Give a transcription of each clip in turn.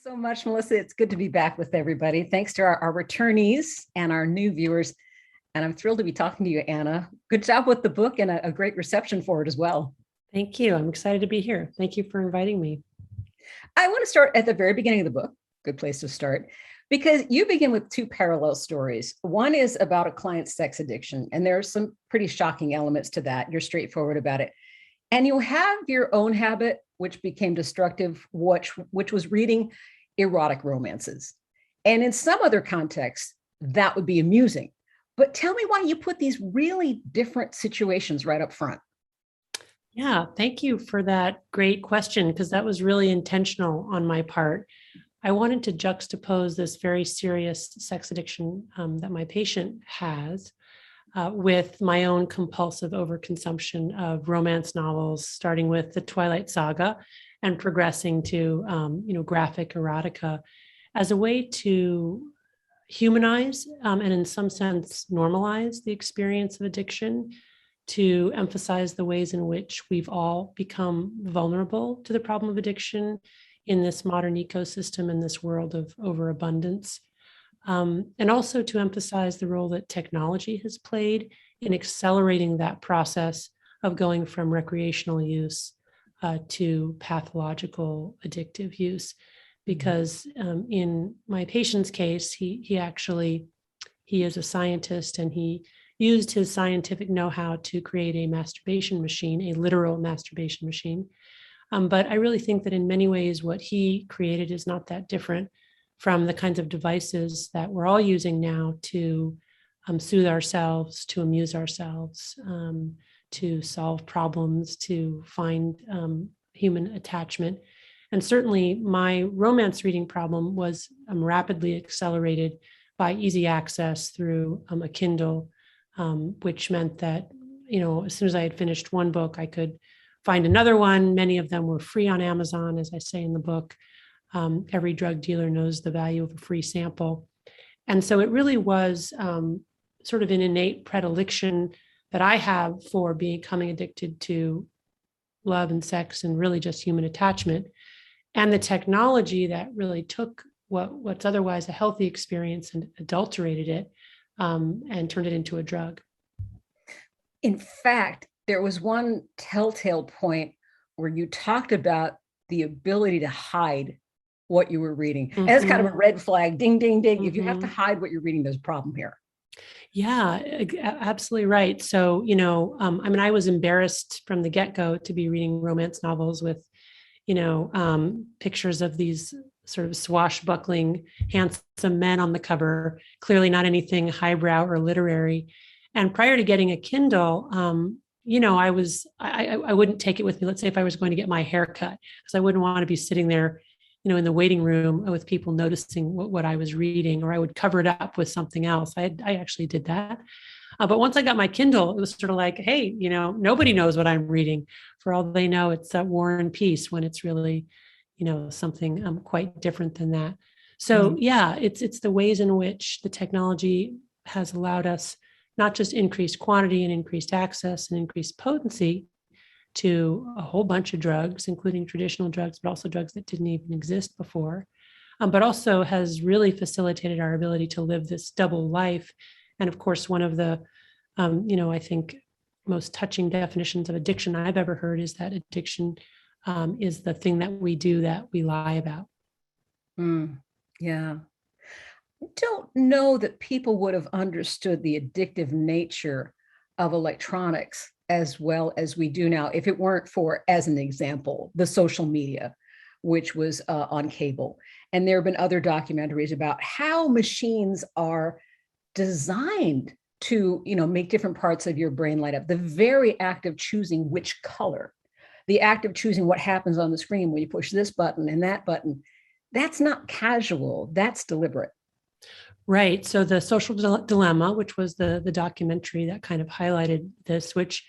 So much, Melissa. It's good to be back with everybody. Thanks to our returnees and our new viewers. And I'm thrilled to be talking to you, Anna. Good job with the book and a great reception for it as well. Thank you. I'm excited to be here. Thank you for inviting me. I want to start at the very beginning of the book. Good place to start, because you begin with two parallel stories. One is about a client's sex addiction, and there are some pretty shocking elements to that. You're straightforward about it. And you have your own habit, which became destructive, which was reading erotic romances. And in some other contexts, that would be amusing. But tell me why you put these really different situations right up front. Yeah, thank you for that great question, because that was really intentional on my part. I wanted to juxtapose this very serious sex addiction that my patient has with my own compulsive overconsumption of romance novels, starting with the Twilight Saga and progressing to graphic erotica, as a way to humanize and in some sense normalize the experience of addiction, to emphasize the ways in which we've all become vulnerable to the problem of addiction in this modern ecosystem, in this world of overabundance. And also to emphasize the role that technology has played in accelerating that process of going from recreational use to pathological addictive use. Because in my patient's case, he is a scientist, and he used his scientific know-how to create a masturbation machine, a literal masturbation machine. But I really think that in many ways, what he created is not that different from the kinds of devices that we're all using now to soothe ourselves, to amuse ourselves, to solve problems, to find human attachment. And certainly my romance reading problem was rapidly accelerated by easy access through a Kindle, which meant that, as soon as I had finished one book, I could find another one. Many of them were free on Amazon, as I say in the book. Every drug dealer knows the value of a free sample. And so it really was sort of an innate predilection that I have for becoming addicted to love and sex and really just human attachment. And the technology that really took what's otherwise a healthy experience and adulterated it and turned it into a drug. In fact, there was one telltale point where you talked about the ability to hide what you were reading. Mm-hmm. And that's kind of a red flag, ding, ding, ding. Mm-hmm. If you have to hide what you're reading, there's a problem here. Yeah, absolutely right. So, I was embarrassed from the get-go to be reading romance novels with, pictures of these sort of swashbuckling, handsome men on the cover, clearly not anything highbrow or literary. And prior to getting a Kindle, I wouldn't take it with me. Let's say if I was going to get my hair cut, because I wouldn't want to be sitting there, in the waiting room with people noticing what I was reading, or I would cover it up with something else. I actually did that. But once I got my Kindle, it was sort of like, hey, nobody knows what I'm reading. For all they know, it's War and Peace, when it's really, something quite different than that. So yeah, it's the ways in which the technology has allowed us not just increased quantity and increased access and increased potency to a whole bunch of drugs, including traditional drugs, but also drugs that didn't even exist before, but also has really facilitated our ability to live this double life. And of course, one of the, I think most touching definitions of addiction I've ever heard is that addiction is the thing that we do that we lie about. Yeah. I don't know that people would have understood the addictive nature of electronics as well as we do now, if it weren't for, as an example, the social media, which was on cable. And there have been other documentaries about how machines are designed to, make different parts of your brain light up. The very act of choosing which color, the act of choosing what happens on the screen when you push this button and that button, that's not casual, that's deliberate. Right. So the Social Dilemma, which was the documentary that kind of highlighted this, which,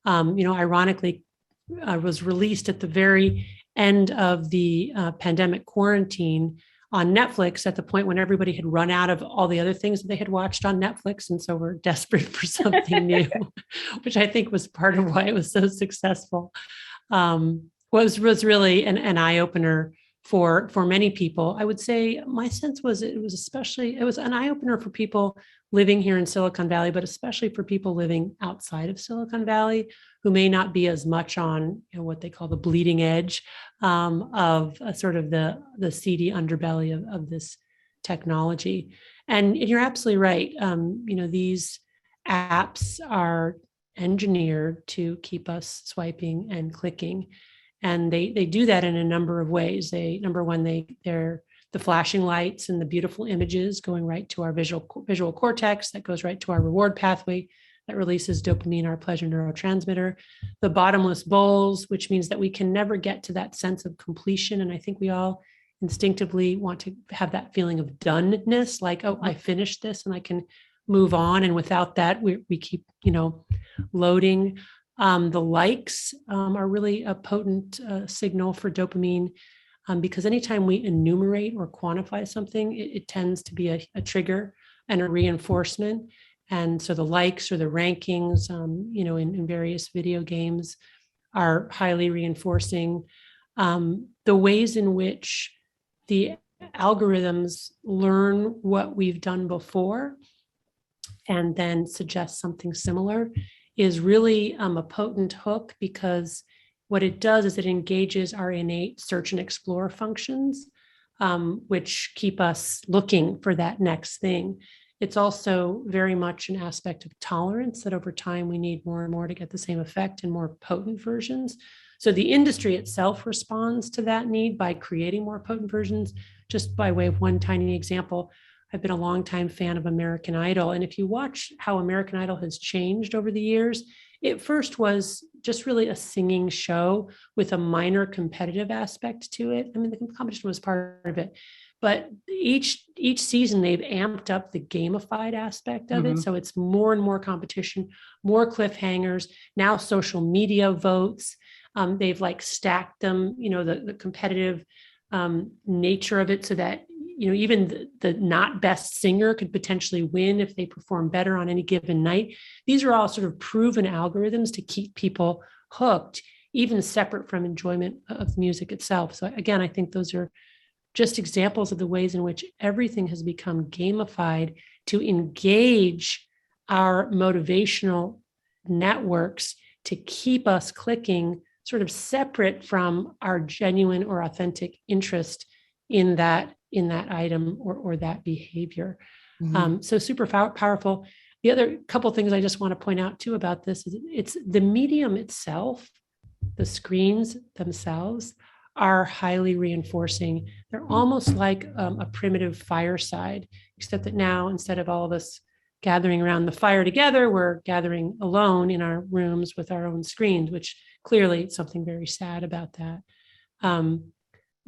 ironically was released at the very end of the pandemic quarantine on Netflix, at the point when everybody had run out of all the other things that they had watched on Netflix. And so we're desperate for something new, which I think was part of why it was so successful, was really an eye-opener for many people. I would say my sense was it was an eye-opener for people living here in Silicon Valley, but especially for people living outside of Silicon Valley who may not be as much on what they call the bleeding edge of sort of the seedy underbelly of this technology. And you're absolutely right. These apps are engineered to keep us swiping and clicking. And they do that in a number of ways. Number one, they're the flashing lights and the beautiful images going right to our visual cortex that goes right to our reward pathway that releases dopamine, our pleasure neurotransmitter. The bottomless bowls, which means that we can never get to that sense of completion. And I think we all instinctively want to have that feeling of doneness, like, oh, I finished this and I can move on. And without that, we keep, loading. The likes are really a potent signal for dopamine because anytime we enumerate or quantify something, it tends to be a trigger and a reinforcement. And so the likes or the rankings, in various video games are highly reinforcing. The ways in which the algorithms learn what we've done before and then suggest something similar is really a potent hook, because what it does is it engages our innate search and explore functions, which keep us looking for that next thing. It's also very much an aspect of tolerance, that over time we need more and more to get the same effect in more potent versions. So the industry itself responds to that need by creating more potent versions. Just by way of one tiny example, I've been a longtime fan of American Idol. And if you watch how American Idol has changed over the years, it first was just really a singing show with a minor competitive aspect to it. I mean, the competition was part of it, but each season they've amped up the gamified aspect of it. So it's more and more competition, more cliffhangers, now social media votes. They've stacked them, the competitive nature of it, so that even the not best singer could potentially win if they perform better on any given night. These are all sort of proven algorithms to keep people hooked, even separate from enjoyment of the music itself. So again, I think those are just examples of the ways in which everything has become gamified to engage our motivational networks to keep us clicking, sort of separate from our genuine or authentic interest in that item or that behavior. So super powerful. The other couple of things I just want to point out too about this is it's the medium itself, the screens themselves are highly reinforcing. They're almost like a primitive fireside, except that now instead of all of us gathering around the fire together, we're gathering alone in our rooms with our own screens, which clearly something very sad about that.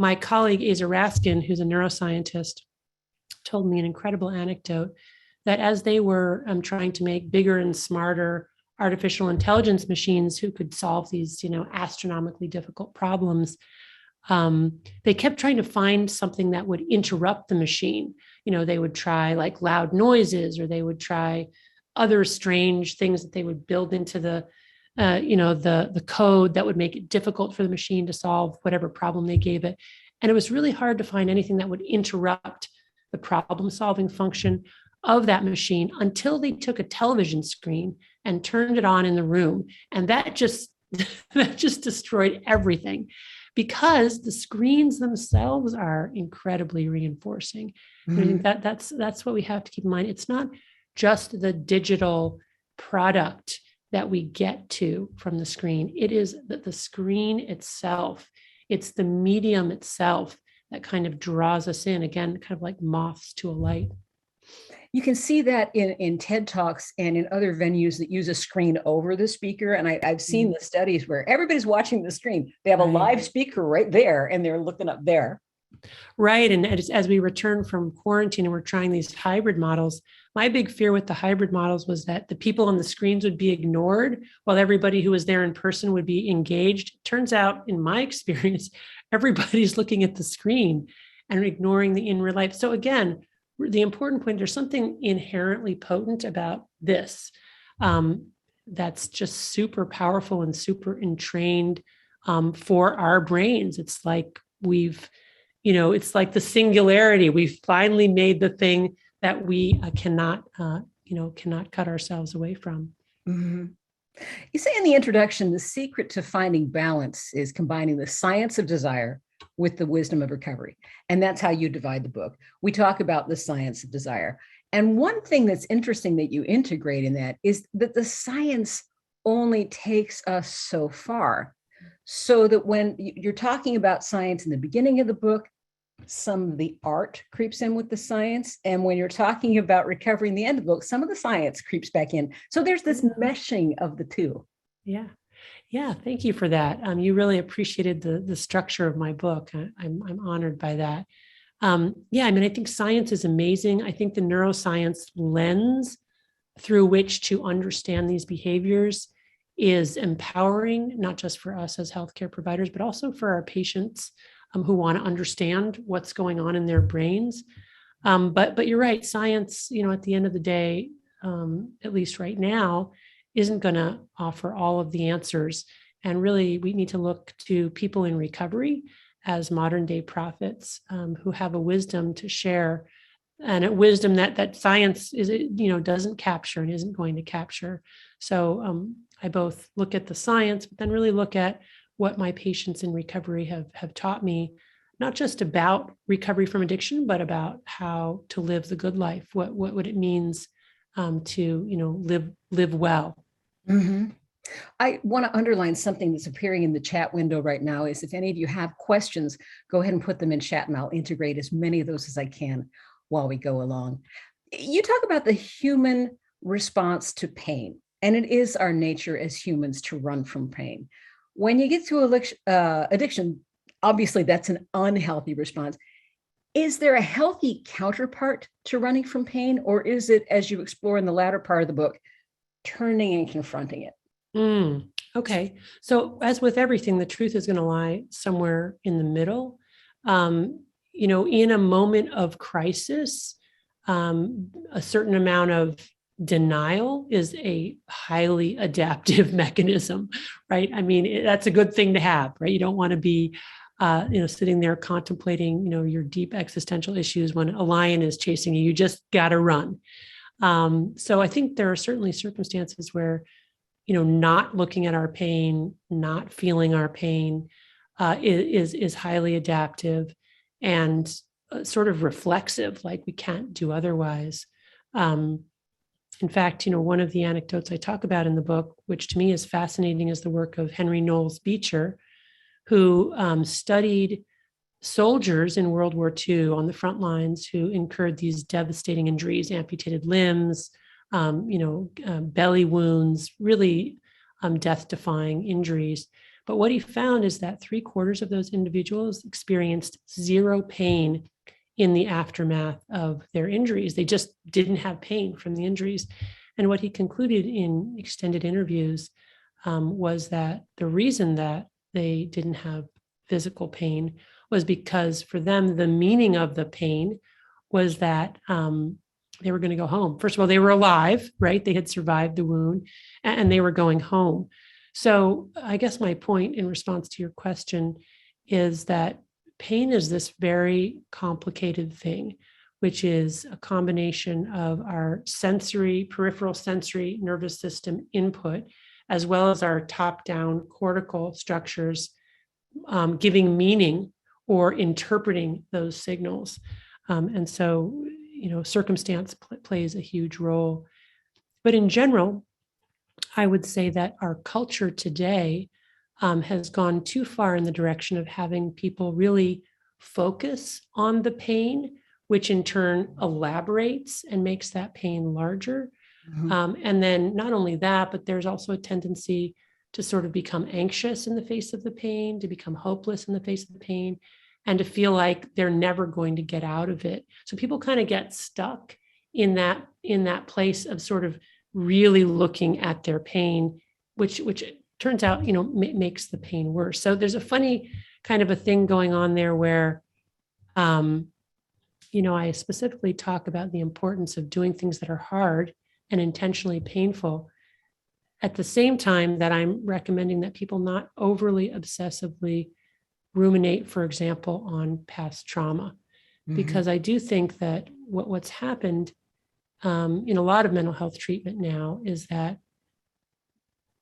My colleague, Asa Raskin, who's a neuroscientist, told me an incredible anecdote that as they were trying to make bigger and smarter artificial intelligence machines who could solve these, astronomically difficult problems, they kept trying to find something that would interrupt the machine. They would try loud noises, or they would try other strange things that they would build into the code that would make it difficult for the machine to solve whatever problem they gave it. And it was really hard to find anything that would interrupt the problem-solving function of that machine until they took a television screen and turned it on in the room. And that just destroyed everything, because the screens themselves are incredibly reinforcing. I think that's what we have to keep in mind. It's not just the digital product that we get to from the screen. It is that the screen itself, it's the medium itself that kind of draws us in, again, kind of like moths to a light. You can see that in TED Talks and in other venues that use a screen over the speaker. And I've seen the studies where everybody's watching the screen. They have a live speaker right there and they're looking up there. Right. And as we return from quarantine and we're trying these hybrid models, my big fear with the hybrid models was that the people on the screens would be ignored while everybody who was there in person would be engaged. Turns out, in my experience, everybody's looking at the screen and ignoring the in real life. So again, the important point, there's something inherently potent about this that's just super powerful and super entrained for our brains. It's like we've it's like the singularity. We've finally made the thing that we cannot cut ourselves away from. Mm-hmm. You say in the introduction, the secret to finding balance is combining the science of desire with the wisdom of recovery. And that's how you divide the book. We talk about the science of desire. And one thing that's interesting that you integrate in that is that the science only takes us so far. So that when you're talking about science in the beginning of the book, some of the art creeps in with the science. And when you're talking about recovery in the end of the book, some of the science creeps back in. So there's this meshing of the two. Yeah. Yeah. Thank you for that. You really appreciated the structure of my book. I'm honored by that. I think science is amazing. I think the neuroscience lens through which to understand these behaviors is empowering, not just for us as healthcare providers, but also for our patients who want to understand what's going on in their brains. But you're right, science, at the end of the day, at least right now, isn't going to offer all of the answers. And really, we need to look to people in recovery as modern day prophets who have a wisdom to share, and a wisdom that science doesn't capture and isn't going to capture. So I both look at the science, but then really look at what my patients in recovery have taught me, not just about recovery from addiction, but about how to live the good life, what it means to live well. Mm-hmm. I want to underline something that's appearing in the chat window right now is if any of you have questions, go ahead and put them in chat and I'll integrate as many of those as I can while we go along. You talk about the human response to pain, and it is our nature as humans to run from pain. When you get to addiction, obviously that's an unhealthy response. Is there a healthy counterpart to running from pain, or is it, as you explore in the latter part of the book, turning and confronting it? Okay. So as with everything, the truth is going to lie somewhere in the middle. In a moment of crisis, a certain amount of denial is a highly adaptive mechanism, right? I mean, that's a good thing to have, right? You don't want to be, sitting there contemplating, your deep existential issues when a lion is chasing you. You just got to run. So I think there are certainly circumstances where, not looking at our pain, not feeling our pain, is highly adaptive and sort of reflexive, like we can't do otherwise. In fact, one of the anecdotes I talk about in the book, which to me is fascinating, is the work of Henry Knowles Beecher, who studied soldiers in World War II on the front lines who incurred these devastating injuries, amputated limbs, belly wounds, really death-defying injuries. But what he found is that 3/4 of those individuals experienced zero pain in the aftermath of their injuries. They just didn't have pain from the injuries. And what he concluded in extended interviews was that the reason that they didn't have physical pain was because for them, the meaning of the pain was that they were going to go home. First of all, they were alive, right? They had survived the wound and they were going home. So I guess my point in response to your question is that pain is this very complicated thing, which is a combination of our peripheral sensory nervous system input, as well as our top-down cortical structures giving meaning or interpreting those signals. And so, circumstance plays a huge role. But in general, I would say that our culture today has gone too far in the direction of having people really focus on the pain, which in turn elaborates and makes that pain larger. Mm-hmm. And then not only that, but there's also a tendency to sort of become anxious in the face of the pain, to become hopeless in the face of the pain, and to feel like they're never going to get out of it. So people kind of get stuck in that place of sort of really looking at their pain, which turns out, makes the pain worse. So there's a funny kind of a thing going on there where, I specifically talk about the importance of doing things that are hard and intentionally painful, at the same time that I'm recommending that people not overly obsessively ruminate, for example, on past trauma, because I do think that what's happened in a lot of mental health treatment now is that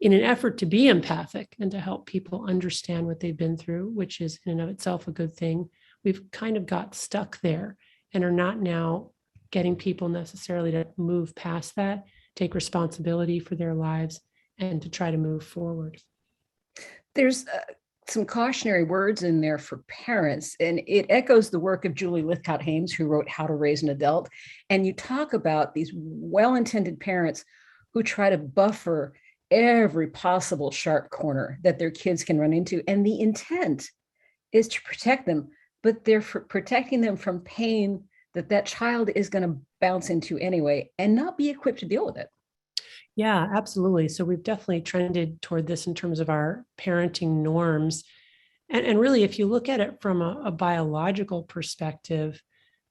in an effort to be empathic and to help people understand what they've been through, which is in and of itself a good thing, we've kind of got stuck there and are not now getting people necessarily to move past that, take responsibility for their lives, and to try to move forward. There's some cautionary words in there for parents, and it echoes the work of Julie Lythcott-Haims, who wrote How to Raise an Adult. And you talk about these well-intended parents who try to buffer every possible sharp corner that their kids can run into. And the intent is to protect them, but they're protecting them from pain that child is going to bounce into anyway and not be equipped to deal with it. Yeah, absolutely. So we've definitely trended toward this in terms of our parenting norms. And really, if you look at it from a biological perspective,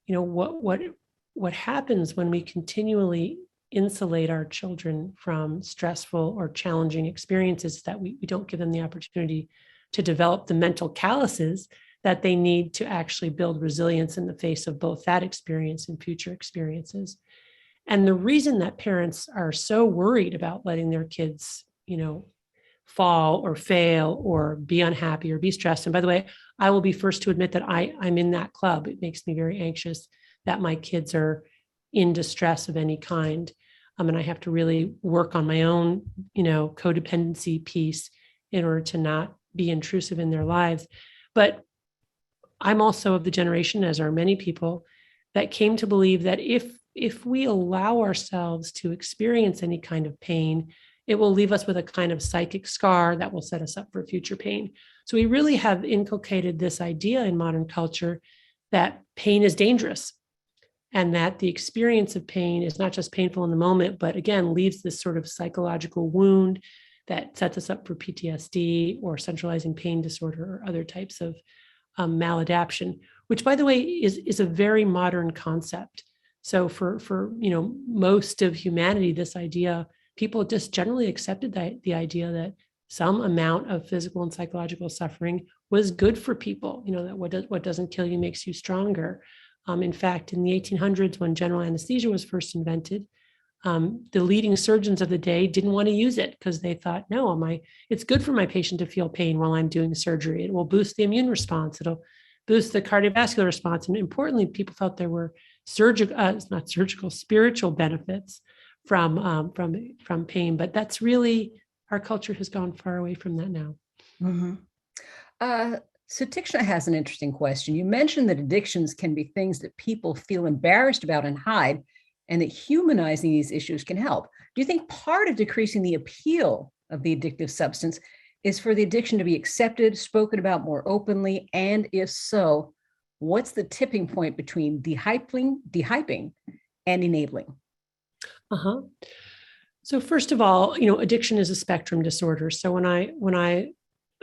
what happens when we continually insulate our children from stressful or challenging experiences, that we don't give them the opportunity to develop the mental calluses that they need to actually build resilience in the face of both that experience and future experiences. And the reason that parents are so worried about letting their kids, fall or fail or be unhappy or be stressed. And by the way, I will be first to admit that I'm in that club. It makes me very anxious that my kids are in distress of any kind. And I have to really work on my own, codependency piece in order to not be intrusive in their lives. But I'm also of the generation, as are many people, that came to believe that if we allow ourselves to experience any kind of pain, it will leave us with a kind of psychic scar that will set us up for future pain. So we really have inculcated this idea in modern culture that pain is dangerous, and that the experience of pain is not just painful in the moment, but again, leaves this sort of psychological wound that sets us up for PTSD or centralizing pain disorder or other types of maladaption, which, by the way, is a very modern concept. So for most of humanity, this idea, people just generally accepted the idea that some amount of physical and psychological suffering was good for people. That what doesn't kill you makes you stronger. In fact, in the 1800s, when general anesthesia was first invented, the leading surgeons of the day didn't want to use it because they thought, no, it's good for my patient to feel pain while I'm doing surgery. It will boost the immune response. It'll boost the cardiovascular response. And importantly, people felt there were spiritual benefits from pain. But that's really, our culture has gone far away from that now. Mm-hmm. So Tikshna has an interesting question. You mentioned that addictions can be things that people feel embarrassed about and hide, and that humanizing these issues can help. Do you think part of decreasing the appeal of the addictive substance is for the addiction to be accepted, spoken about more openly? And if so, what's the tipping point between dehyping and enabling? So first of all, addiction is a spectrum disorder. So when I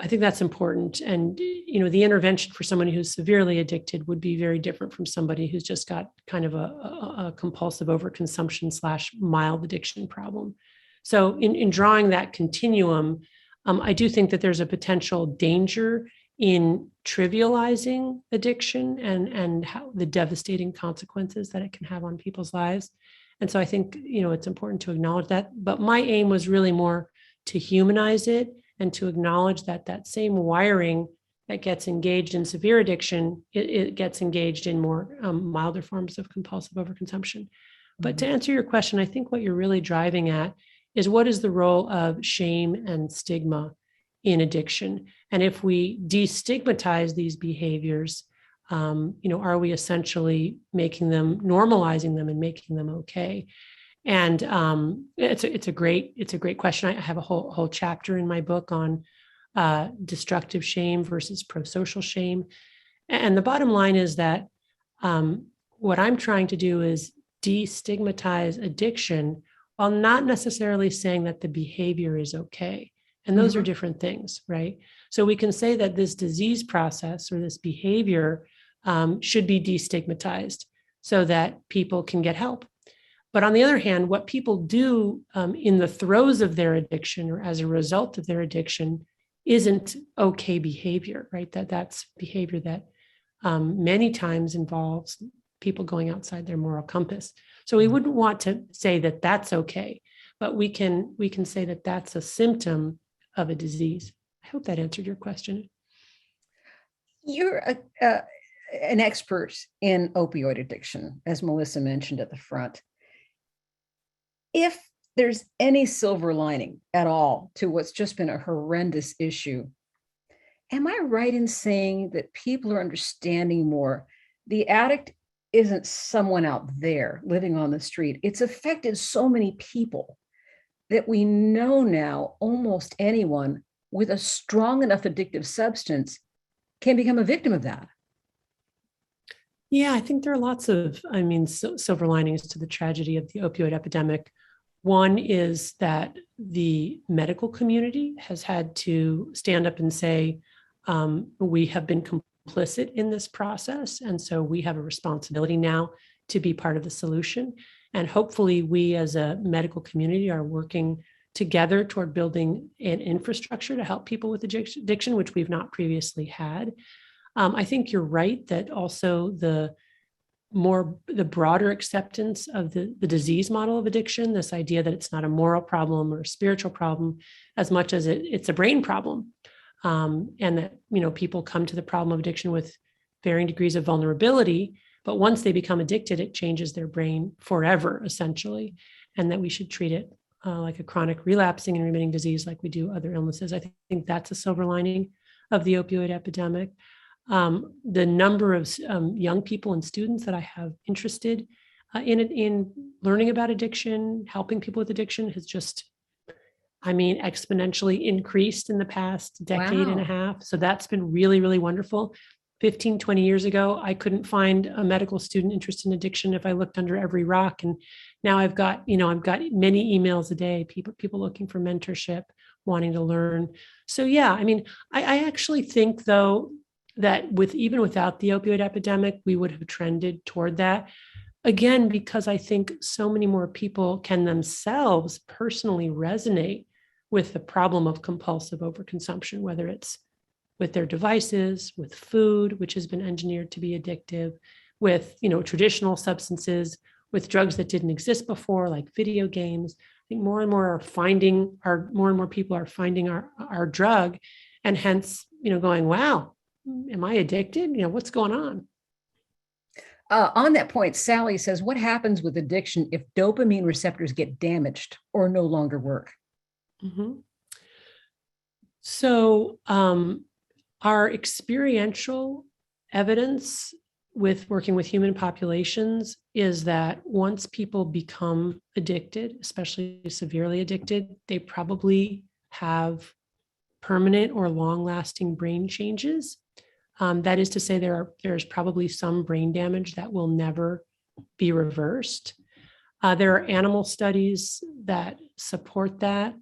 think that's important. And, the intervention for someone who's severely addicted would be very different from somebody who's just got kind of a compulsive overconsumption / mild addiction problem. So in drawing that continuum, I do think that there's a potential danger in trivializing addiction and how the devastating consequences that it can have on people's lives. And so I think, it's important to acknowledge that. But my aim was really more to humanize it and to acknowledge that same wiring that gets engaged in severe addiction, it gets engaged in more milder forms of compulsive overconsumption. But to answer your question, I think what you're really driving at is, what is the role of shame and stigma in addiction? And if we destigmatize these behaviors, are we essentially normalizing them and making them okay? And it's a great question. I have a whole chapter in my book on destructive shame versus prosocial shame. And the bottom line is that what I'm trying to do is destigmatize addiction while not necessarily saying that the behavior is okay. And those are different things, right? So we can say that this disease process or this behavior should be destigmatized so that people can get help. But on the other hand, what people do in the throes of their addiction or as a result of their addiction isn't okay behavior, right? That's behavior that many times involves people going outside their moral compass. So we wouldn't want to say that that's okay, but we can say that that's a symptom of a disease. I hope that answered your question. You're an expert in opioid addiction, as Melissa mentioned at the front. If there's any silver lining at all to what's just been a horrendous issue, am I right in saying that people are understanding more? The addict isn't someone out there living on the street. It's affected so many people that we know now almost anyone with a strong enough addictive substance can become a victim of that. Yeah, I think there are lots of, silver linings to the tragedy of the opioid epidemic. One is that the medical community has had to stand up and say, we have been complicit in this process. And so we have a responsibility now to be part of the solution. And hopefully we as a medical community are working together toward building an infrastructure to help people with addiction, which we've not previously had. I think you're right that also the broader acceptance of the disease model of addiction, this idea that it's not a moral problem or a spiritual problem as much as it's a brain problem. And that, people come to the problem of addiction with varying degrees of vulnerability, but once they become addicted, it changes their brain forever, essentially, and that we should treat it like a chronic relapsing and remitting disease like we do other illnesses. I think that's a silver lining of the opioid epidemic. The number of young people and students that I have interested in learning about addiction, helping people with addiction has just, exponentially increased in the past decade and a half. So that's been really, really wonderful. 15, 20 years ago, I couldn't find a medical student interested in addiction if I looked under every rock. And now I've got many emails a day, people looking for mentorship, wanting to learn. So yeah, I actually think though, that even without the opioid epidemic, we would have trended toward that. Again, because I think so many more people can themselves personally resonate with the problem of compulsive overconsumption, whether it's with their devices, with food, which has been engineered to be addictive, with traditional substances, with drugs that didn't exist before, like video games. I think more and more people are finding our drug, and hence, going, wow, am I addicted? What's going on? On that point, Sally says, what happens with addiction if dopamine receptors get damaged or no longer work? Mm-hmm. So our experiential evidence with working with human populations is that once people become addicted, especially severely addicted, they probably have permanent or long-lasting brain changes. That is to say, there's probably some brain damage that will never be reversed. There are animal studies that support that.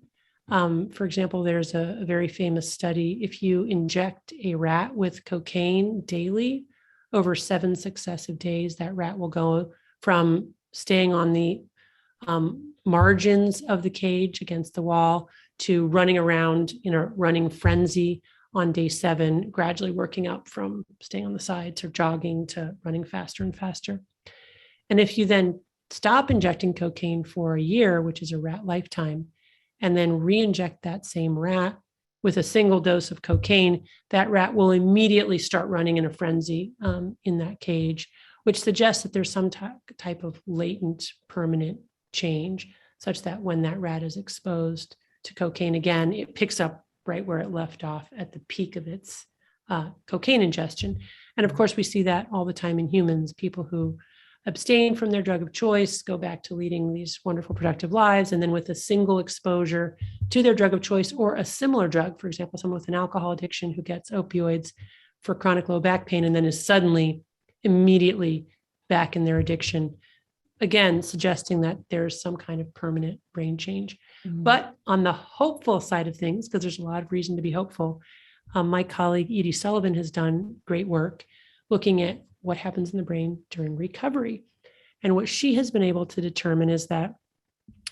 For example, there's a very famous study. If you inject a rat with cocaine daily over 7 successive days, that rat will go from staying on the margins of the cage against the wall to running around in a running frenzy on day 7, gradually working up from staying on the sides or jogging to running faster and faster. And if you then stop injecting cocaine for a year, which is a rat lifetime, and then re-inject that same rat with a single dose of cocaine, that rat will immediately start running in a frenzy in that cage, which suggests that there's some type of latent permanent change, such that when that rat is exposed to cocaine again, it picks up right where it left off at the peak of its cocaine ingestion. And of course, we see that all the time in humans. People who abstain from their drug of choice go back to leading these wonderful, productive lives. And then with a single exposure to their drug of choice or a similar drug, for example, someone with an alcohol addiction who gets opioids for chronic low back pain and then is suddenly immediately back in their addiction, again, suggesting that there's some kind of permanent brain change. Mm-hmm. But on the hopeful side of things, because there's a lot of reason to be hopeful, my colleague Edie Sullivan has done great work looking at what happens in the brain during recovery. And what she has been able to determine is that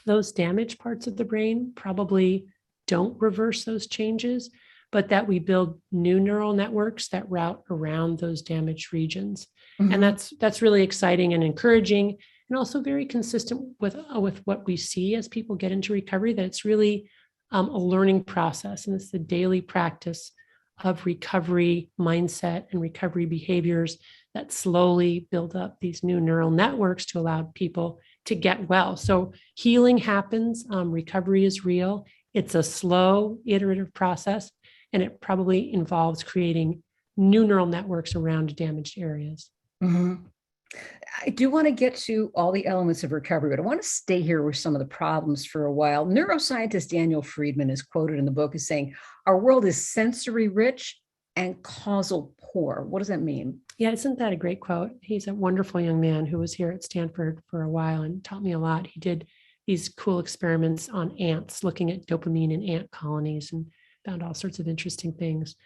those damaged parts of the brain probably don't reverse those changes, but that we build new neural networks that route around those damaged regions. Mhm. And that's really exciting and encouraging, and also very consistent with what we see as people get into recovery, that it's really a learning process. And it's the daily practice of recovery mindset and recovery behaviors that slowly build up these new neural networks to allow people to get well. So healing happens, recovery is real. It's a slow, iterative process, and it probably involves creating new neural networks around damaged areas. Mhm. I do want to get to all the elements of recovery, but I want to stay here with some of the problems for a while. Neuroscientist Daniel Friedman is quoted in the book as saying, "Our world is sensory rich and causal poor." What does that mean? Yeah, isn't that a great quote? He's a wonderful young man who was here at Stanford for a while and taught me a lot. He did these cool experiments on ants, looking at dopamine in ant colonies, and found all sorts of interesting things.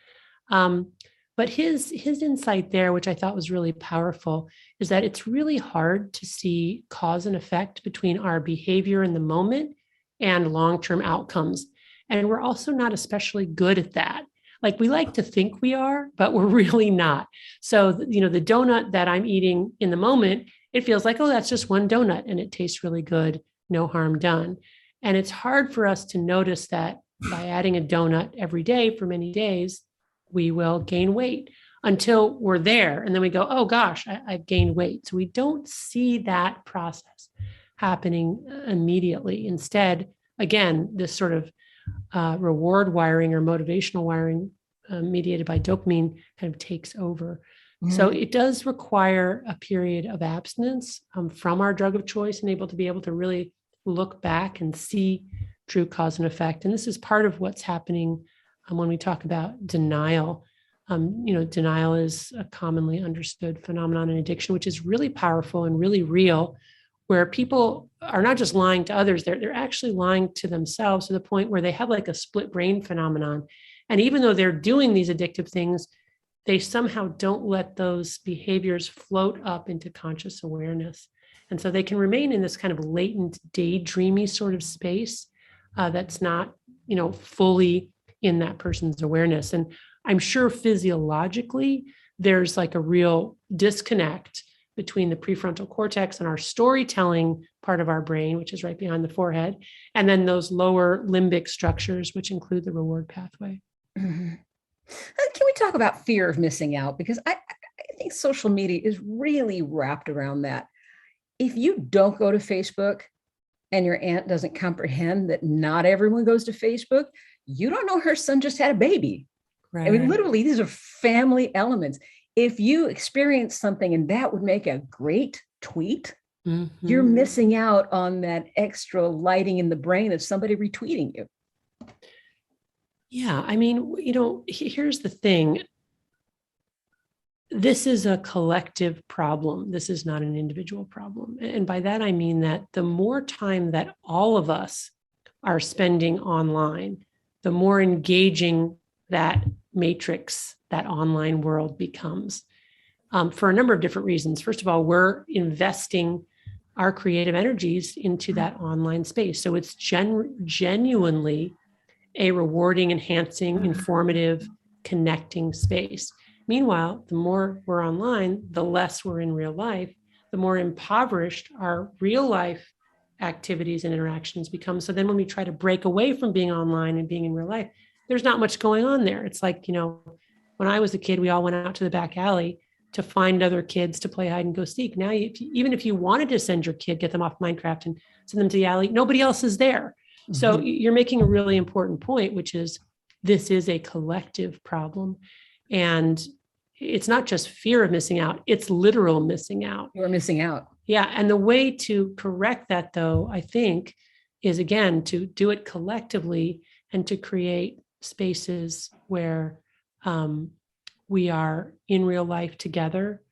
But his insight there, which I thought was really powerful, is that it's really hard to see cause and effect between our behavior in the moment and long-term outcomes. And we're also not especially good at that. Like, we like to think we are, but we're really not. So, the donut that I'm eating in the moment, it feels like, oh, that's just one donut and it tastes really good, no harm done. And it's hard for us to notice that by adding a donut every day for many days, we will gain weight until we're there. And then we go, oh gosh, I've gained weight. So we don't see that process happening immediately. Instead, again, this sort of reward wiring or motivational wiring mediated by dopamine kind of takes over. Mm-hmm. So it does require a period of abstinence from our drug of choice, and able to really look back and see true cause and effect. And this is part of what's happening when we talk about denial. Denial is a commonly understood phenomenon in addiction, which is really powerful and really real, where people are not just lying to others, they're actually lying to themselves, to the point where they have like a split brain phenomenon. And even though they're doing these addictive things, they somehow don't let those behaviors float up into conscious awareness. And so they can remain in this kind of latent, daydreamy sort of space that's not, fully in that person's awareness. And I'm sure physiologically, there's like a real disconnect between the prefrontal cortex and our storytelling part of our brain, which is right behind the forehead, and then those lower limbic structures, which include the reward pathway. Mm-hmm. Can we talk about fear of missing out? Because I think social media is really wrapped around that. If you don't go to Facebook and your aunt doesn't comprehend that not everyone goes to Facebook, you don't know her son just had a baby. Right. I mean, literally, these are family elements. If you experience something and that would make a great tweet, mm-hmm. you're missing out on that extra lighting in the brain of somebody retweeting you. Yeah, I mean, here's the thing. This is a collective problem. This is not an individual problem. And by that, I mean that the more time that all of us are spending online, the more engaging that matrix, that online world becomes, for a number of different reasons. First of all, we're investing our creative energies into that online space. So it's genuinely a rewarding, enhancing, informative, connecting space. Meanwhile, the more we're online, the less we're in real life, the more impoverished our real life activities and interactions become. So then when we try to break away from being online and being in real life, there's not much going on there. It's like, when I was a kid, we all went out to the back alley to find other kids to play hide and go seek. Now, even if you wanted to send your kid, get them off Minecraft and send them to the alley, nobody else is there. Mm-hmm. So you're making a really important point, which is this is a collective problem. And it's not just fear of missing out, it's literal missing out. You're missing out. Yeah. And the way to correct that, though, I think, is, again, to do it collectively and to create spaces where we are in real life together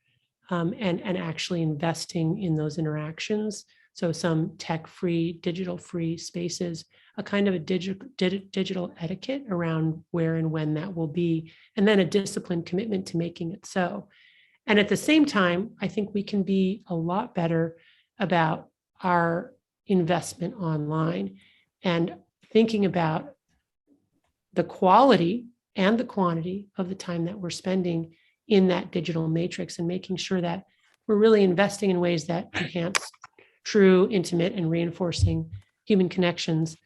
and actually investing in those interactions. So some tech-free, digital-free spaces, a kind of a digital etiquette around where and when that will be, and then a disciplined commitment to making it so. And at the same time, I think we can be a lot better about our investment online and thinking about the quality and the quantity of the time that we're spending in that digital matrix, and making sure that we're really investing in ways that enhance true, intimate, and reinforcing human connections,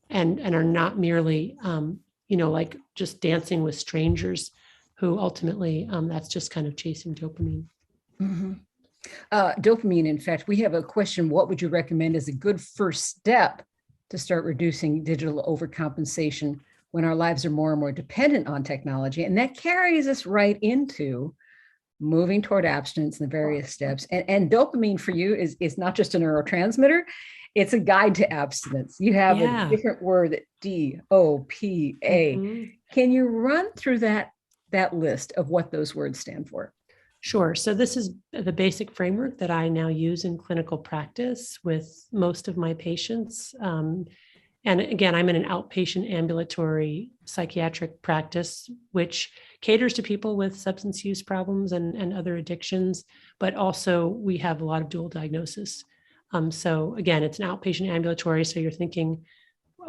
and are not merely, like just dancing with strangers who ultimately, that's just kind of chasing dopamine. Mm-hmm. Dopamine, in fact, we have a question. What would you recommend as a good first step to start reducing digital overcompensation when our lives are more and more dependent on technology? And that carries us right into moving toward abstinence and the various steps. And dopamine for you is not just a neurotransmitter, it's a guide to abstinence. You have a different word, DOPA. Mm-hmm. Can you run through that list of what those words stand for? Sure. So this is the basic framework that I now use in clinical practice with most of my patients. And again, I'm in an outpatient ambulatory psychiatric practice, which caters to people with substance use problems and other addictions, but also we have a lot of dual diagnosis. So again, it's an outpatient ambulatory. So you're thinking,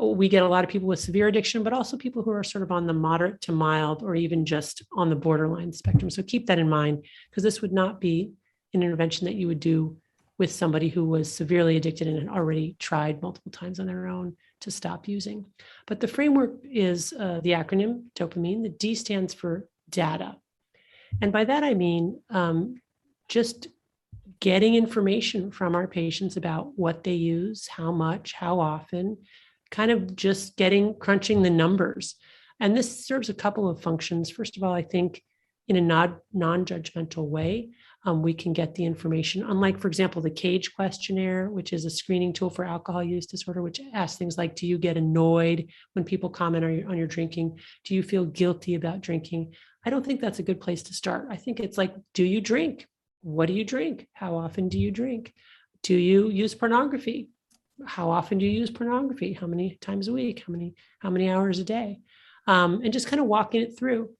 we get a lot of people with severe addiction, but also people who are sort of on the moderate to mild or even just on the borderline spectrum. So keep that in mind, because this would not be an intervention that you would do with somebody who was severely addicted and had already tried multiple times on their own to stop using. But the framework is the acronym dopamine. The D stands for data. And by that, I mean just getting information from our patients about what they use, how much, how often, kind of just crunching the numbers. And this serves a couple of functions. First of all, I think in a non-judgmental way, we can get the information. Unlike, for example, the CAGE questionnaire, which is a screening tool for alcohol use disorder, which asks things like, do you get annoyed when people comment on your drinking? Do you feel guilty about drinking? I don't think that's a good place to start. I think it's like, do you drink? What do you drink? How often do you drink? Do you use pornography? How often do you use pornography? How many times a week? How many hours a day? And just kind of walking it through.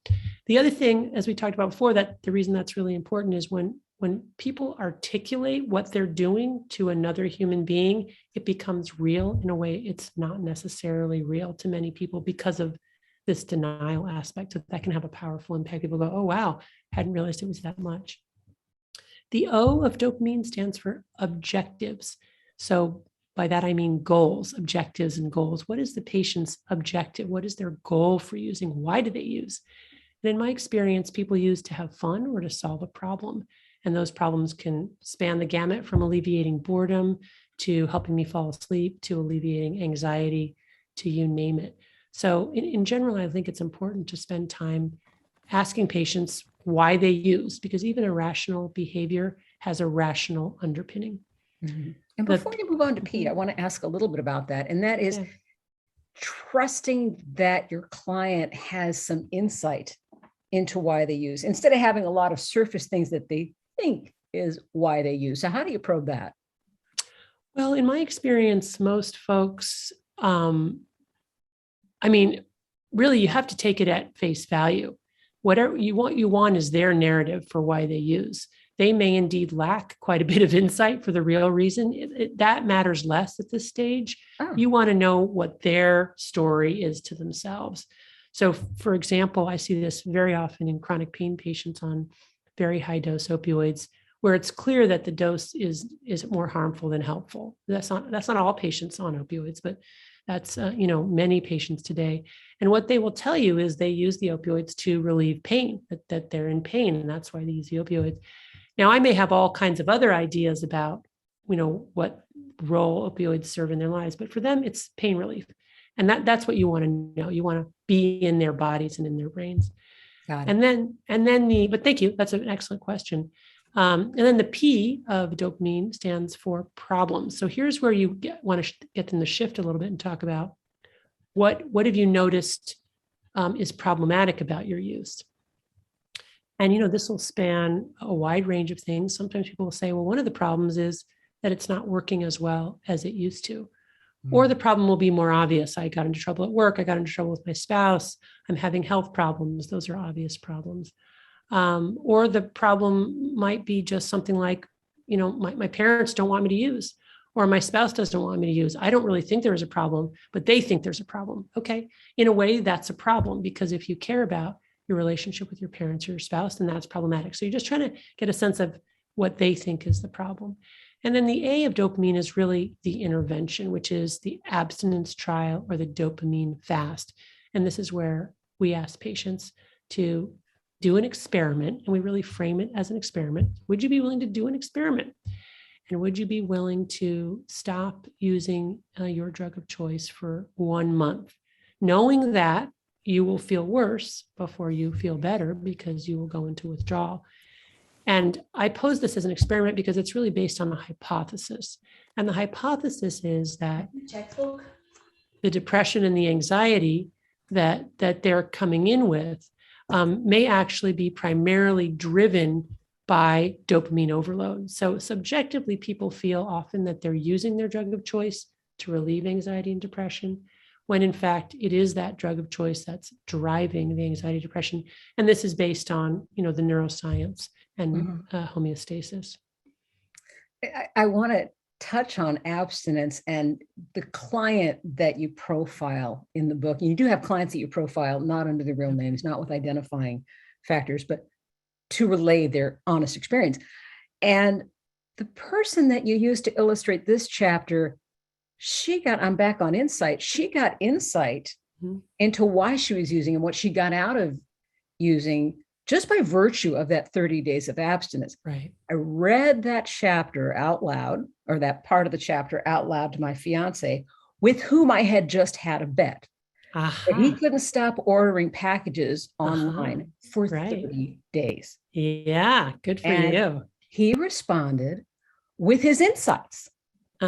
The other thing, as we talked about before, that the reason that's really important is when people articulate what they're doing to another human being, it becomes real in a way it's not necessarily real to many people because of this denial aspect. So that can have a powerful impact. People go, oh, wow, hadn't realized it was that much. The O of dopamine stands for objectives. So by that, I mean goals, objectives and goals. What is the patient's objective? What is their goal for using? Why do they use? And in my experience, people use to have fun or to solve a problem. And those problems can span the gamut from alleviating boredom to helping me fall asleep to alleviating anxiety to you name it. So in general, I think it's important to spend time asking patients why they use, because even irrational behavior has a rational underpinning. Mm-hmm. And before you move on to Pete, I want to ask a little bit about that. And that is trusting that your client has some insight into why they use, instead of having a lot of surface things that they think is why they use. So how do you probe that? Well, in my experience, most folks, really, you have to take it at face value. Whatever you want is their narrative for why they use. They may indeed lack quite a bit of insight for the real reason. That matters less at this stage. Oh. You want to know what their story is to themselves. So, for example, I see this very often in chronic pain patients on very high dose opioids, where it's clear that the dose is more harmful than helpful. That's not all patients on opioids, but that's many patients today. And what they will tell you is they use the opioids to relieve pain, that they're in pain, and that's why they use the opioids. Now, I may have all kinds of other ideas about, what role opioids serve in their lives, but for them, it's pain relief. And that's what you want to know. You want to be in their bodies and in their brains. Got it. But thank you. That's an excellent question. And then the P of dopamine stands for problems. So here's where you want to get them to shift a little bit and talk about what have you noticed is problematic about your use. And, this will span a wide range of things. Sometimes people will say, well, one of the problems is that it's not working as well as it used to. Mm. Or the problem will be more obvious. I got into trouble at work. I got into trouble with my spouse. I'm having health problems. Those are obvious problems. Or the problem might be just something like, my parents don't want me to use, Or my spouse doesn't want me to use. I don't really think there is a problem, but they think there's a problem. Okay. In a way, that's a problem, because if you care about your relationship with your parents or your spouse, then that's problematic. So you're just trying to get a sense of what they think is the problem. And then the A of dopamine is really the intervention, which is the abstinence trial or the dopamine fast. And this is where we ask patients to do an experiment, and we really frame it as an experiment. Would you be willing to do an experiment? And would you be willing to stop using your drug of choice for 1 month, knowing that you will feel worse before you feel better because you will go into withdrawal? And I pose this as an experiment because it's really based on a hypothesis. And the hypothesis is that the depression and the anxiety that they're coming in with may actually be primarily driven by dopamine overload. So subjectively, people feel often that they're using their drug of choice to relieve anxiety and depression, when in fact it is that drug of choice that's driving the anxiety, depression. And this is based on, the neuroscience and homeostasis. I want to touch on abstinence and the client that you profile in the book. And you do have clients that you profile not under the real names, not with identifying factors, but to relay their honest experience. And the person that you used to illustrate this chapter, I'm back on insight. She got insight into why she was using and what she got out of using just by virtue of that 30 days of abstinence. Right. I read that chapter out loud, or that part of the chapter out loud, to my fiance, with whom I had just had a bet. But he couldn't stop ordering packages online for 30 days. Yeah, good for you. He responded with his insights.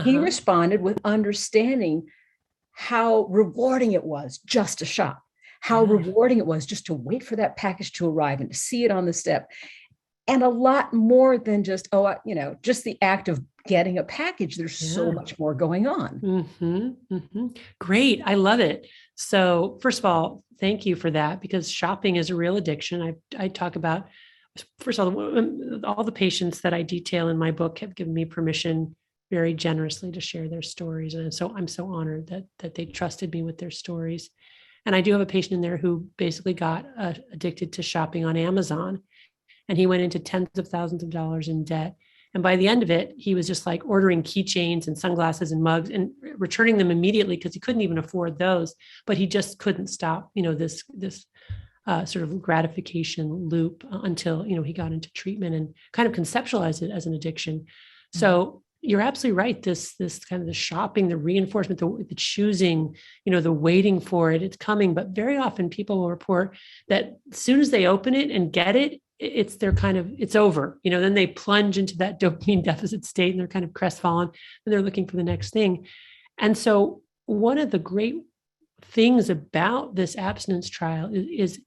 He responded with understanding how rewarding it was just to shop, how rewarding it was just to wait for that package to arrive and to see it on the step. And a lot more than just, just the act of getting a package. There's so much more going on. Great. I love it. So first of all, thank you for that, because shopping is a real addiction. I talk about, first of all the patients that I detail in my book have given me permission very generously to share their stories. And so I'm so honored that they trusted me with their stories. And I do have a patient in there who basically got addicted to shopping on Amazon. And he went into tens of thousands of dollars in debt. And by the end of it, he was just like ordering keychains and sunglasses and mugs and returning them immediately because he couldn't even afford those. But he just couldn't stop, this sort of gratification loop until, he got into treatment and kind of conceptualized it as an addiction. So you're absolutely right. This kind of the shopping, the reinforcement, the choosing, the waiting for it, it's coming. But very often people will report that as soon as they open it and get it, it's over. Then they plunge into that dopamine deficit state and they're kind of crestfallen and they're looking for the next thing. And so one of the great things about this abstinence trial is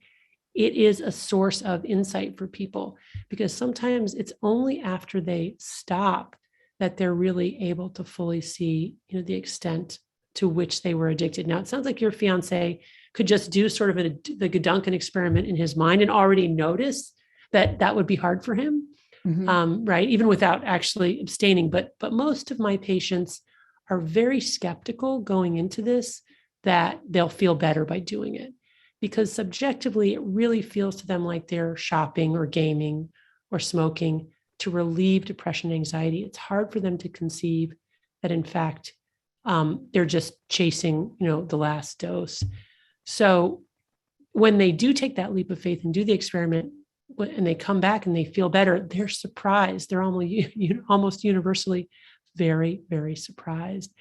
it is a source of insight for people, because sometimes it's only after they stop that they're really able to fully see, the extent to which they were addicted. Now, it sounds like your fiance could just do sort of the Goduncan experiment in his mind and already notice that would be hard for him, right? Even without actually abstaining. But most of my patients are very skeptical going into this, that they'll feel better by doing it, because subjectively, it really feels to them like they're shopping or gaming or smoking to relieve depression and anxiety. It's hard for them to conceive that, in fact, they're just chasing, the last dose. So when they do take that leap of faith and do the experiment, and they come back and they feel better, they're surprised. They're almost universally very, very surprised.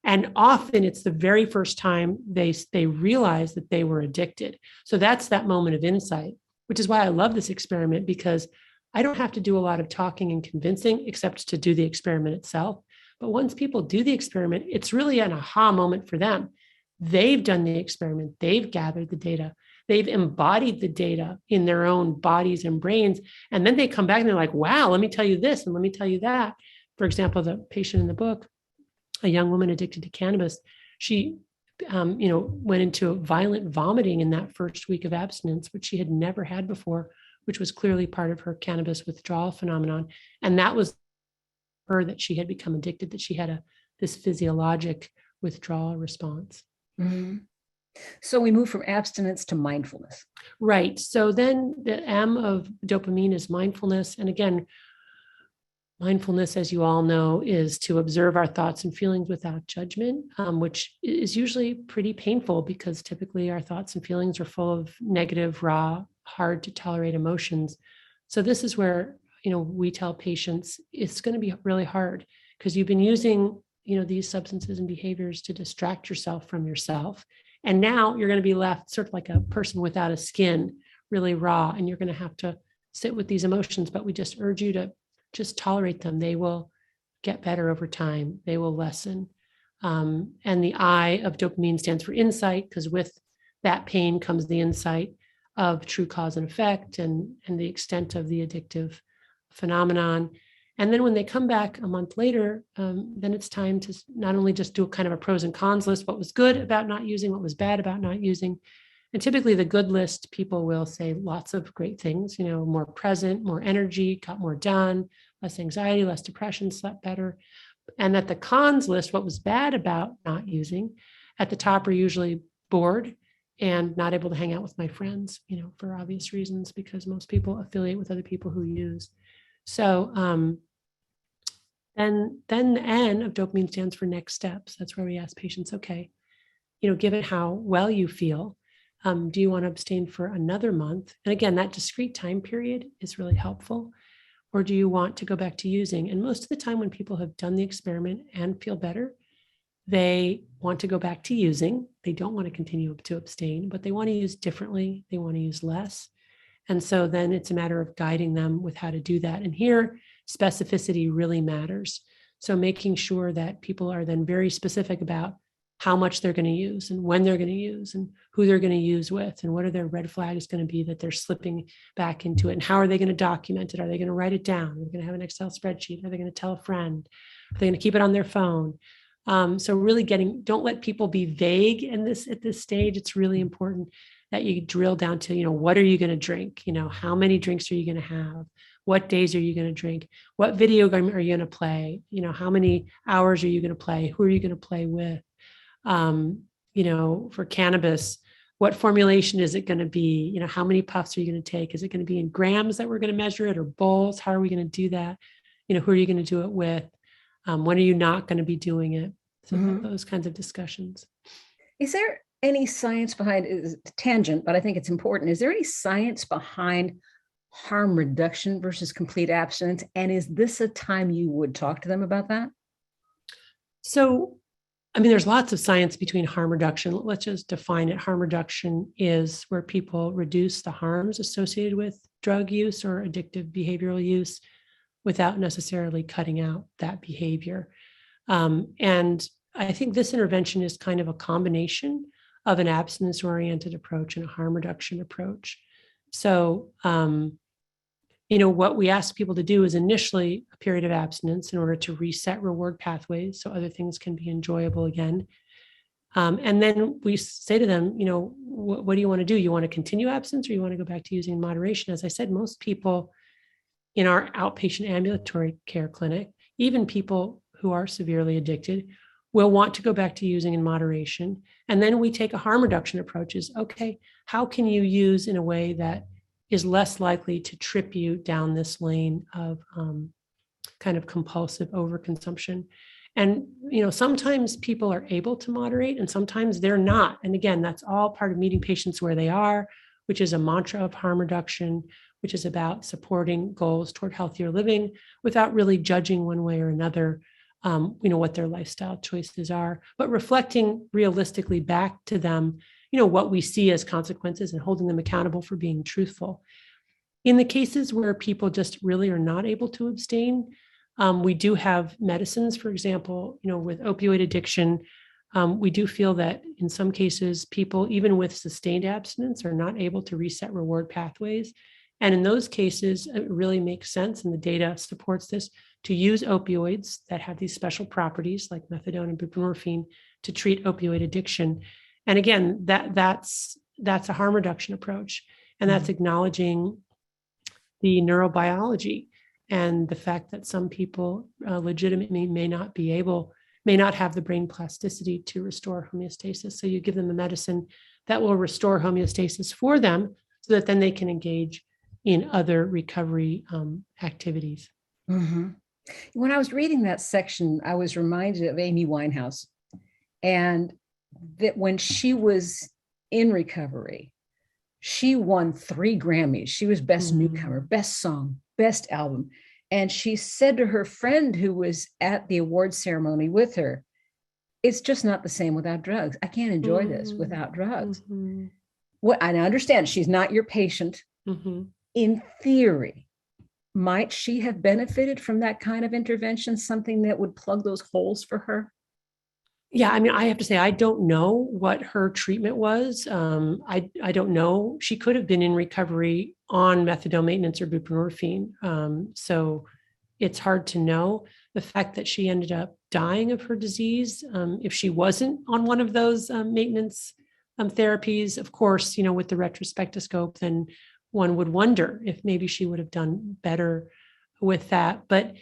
And often it's the very first time they realize that they were addicted. So that's that moment of insight, which is why I love this experiment, because I don't have to do a lot of talking and convincing except to do the experiment itself. But once people do the experiment, it's really an aha moment for them. They've done the experiment. They've gathered the data. They've embodied the data in their own bodies and brains. And then they come back and they're like, wow, let me tell you this and let me tell you that. For example, the patient in the book, a young woman addicted to cannabis, she went into violent vomiting in that first week of abstinence, which she had never had before, which was clearly part of her cannabis withdrawal phenomenon. And that was her, that she had become addicted, that she had this physiologic withdrawal response. Mm-hmm. So we move from abstinence to mindfulness. Right. So then the M of dopamine is mindfulness. And again, mindfulness, as you all know, is to observe our thoughts and feelings without judgment, which is usually pretty painful because typically our thoughts and feelings are full of negative, raw, hard to tolerate emotions. So this is where, we tell patients it's going to be really hard because you've been using, these substances and behaviors to distract yourself from yourself. And now you're going to be left sort of like a person without a skin, really raw, and you're going to have to sit with these emotions. But we just urge you to just tolerate them. They will get better over time. They will lessen. And the I of dopamine stands for insight, because with that pain comes the insight of true cause and effect and the extent of the addictive phenomenon. And then when they come back a month later, then it's time to not only just do a kind of a pros and cons list, what was good about not using, what was bad about not using. And typically the good list, people will say lots of great things, more present, more energy, got more done, less anxiety, less depression, slept better. And at the cons list, what was bad about not using, at the top are usually bored and not able to hang out with my friends, for obvious reasons, because most people affiliate with other people who use. So then the N of dopamine stands for next steps. That's where we ask patients, okay, given how well you feel, do you want to abstain for another month? And again, that discrete time period is really helpful. Or do you want to go back to using? And most of the time when people have done the experiment and feel better, they want to go back to using. They don't want to continue to abstain, but they want to use differently. They want to use less. And so then it's a matter of guiding them with how to do that. And here, specificity really matters. So making sure that people are then very specific about how much they're going to use and when they're going to use and who they're going to use with and what are their red flags going to be that they're slipping back into it and how are they going to document it? Are they going to write it down? Are they going to have an Excel spreadsheet? Are they going to tell a friend? Are they going to keep it on their phone? So really don't let people be vague at this stage. It's really important that you drill down to, what are you going to drink? How many drinks are you going to have? What days are you going to drink? What video game are you going to play? How many hours are you going to play? Who are you going to play with? For cannabis, what formulation is it going to be? How many puffs are you going to take? Is it going to be in grams that we're going to measure it or bowls? How are we going to do that? Who are you going to do it with? When are you not going to be doing it? So those kinds of discussions. Is there any science behind tangent, but I think it's important. Is there any science behind harm reduction versus complete abstinence? And is this a time you would talk to them about that? So, there's lots of science between harm reduction. Let's just define it. Harm reduction is where people reduce the harms associated with drug use or addictive behavioral use without necessarily cutting out that behavior. And I think this intervention is kind of a combination of an abstinence-oriented approach and a harm reduction approach. So, what we ask people to do is initially a period of abstinence in order to reset reward pathways so other things can be enjoyable again. And then we say to them, what do you want to do? You want to continue abstinence or you want to go back to using in moderation? As I said, most people in our outpatient ambulatory care clinic, even people who are severely addicted, will want to go back to using in moderation. And then we take a harm reduction approach is, okay, how can you use in a way that is less likely to trip you down this lane of kind of compulsive overconsumption? And, sometimes people are able to moderate and sometimes they're not. And again, that's all part of meeting patients where they are, which is a mantra of harm reduction, which is about supporting goals toward healthier living without really judging one way or another, what their lifestyle choices are, but reflecting realistically back to them, what we see as consequences and holding them accountable for being truthful. In the cases where people just really are not able to abstain, we do have medicines, for example, with opioid addiction. We do feel that in some cases, people, even with sustained abstinence, are not able to reset reward pathways. And in those cases, it really makes sense, and the data supports this, to use opioids that have these special properties like methadone and buprenorphine to treat opioid addiction. And again, that's a harm reduction approach. And that's acknowledging the neurobiology and the fact that some people legitimately may not be able may not have the brain plasticity to restore homeostasis. So you give them a medicine that will restore homeostasis for them so that then they can engage in other recovery activities. Mm-hmm. When I was reading that section, I was reminded of Amy Winehouse, and that when she was in recovery, she won 3 Grammys. She was best newcomer, best song, best album. And she said to her friend who was at the awards ceremony with her, it's just not the same without drugs. I can't enjoy this without drugs. What I understand, she's not your patient. In theory, might she have benefited from that kind of intervention, something that would plug those holes for her? Yeah, I mean, I have to say, I don't know what her treatment was. I don't know. She could have been in recovery on methadone maintenance or buprenorphine. So it's hard to know. The fact that she ended up dying of her disease, if she wasn't on one of those maintenance therapies, of course, with the retrospectoscope, then one would wonder if maybe she would have done better with that. But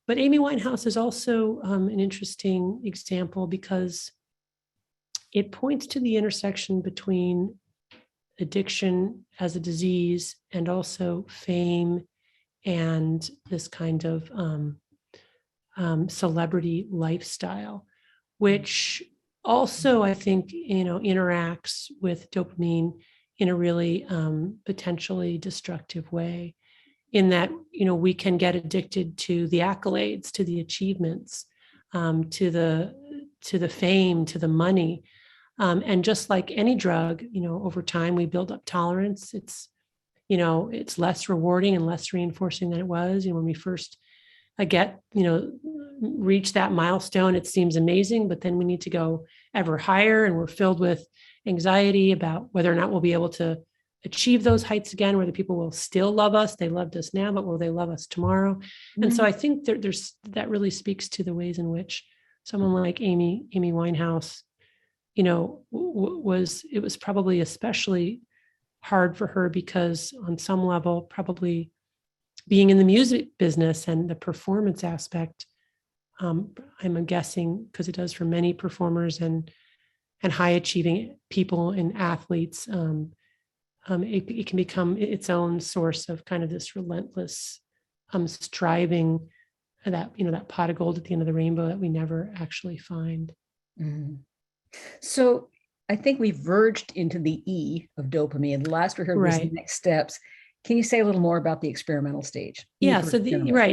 Amy Winehouse is also an interesting example because it points to the intersection between addiction as a disease and also fame and this kind of celebrity lifestyle, which also, I think, interacts with dopamine in a really potentially destructive way, in that, we can get addicted to the accolades, to the achievements, to the fame, to the money. And just like any drug, over time we build up tolerance. It's less rewarding and less reinforcing than it was. When we first reach that milestone, it seems amazing, but then we need to go ever higher, and we're filled with anxiety about whether or not we'll be able to achieve those heights again, whether people will still love us. They loved us now, but will they love us tomorrow? And so I think there's that really speaks to the ways in which someone like Amy Winehouse, it was probably especially hard for her because on some level, probably being in the music business and the performance aspect, I'm guessing, because it does for many performers and high achieving people and athletes, it can become its own source of kind of this relentless striving, that pot of gold at the end of the rainbow that we never actually find. So I think we've verged into the E of dopamine. The last we heard was the next steps. Can you say a little more about the experimental stage? Yeah. So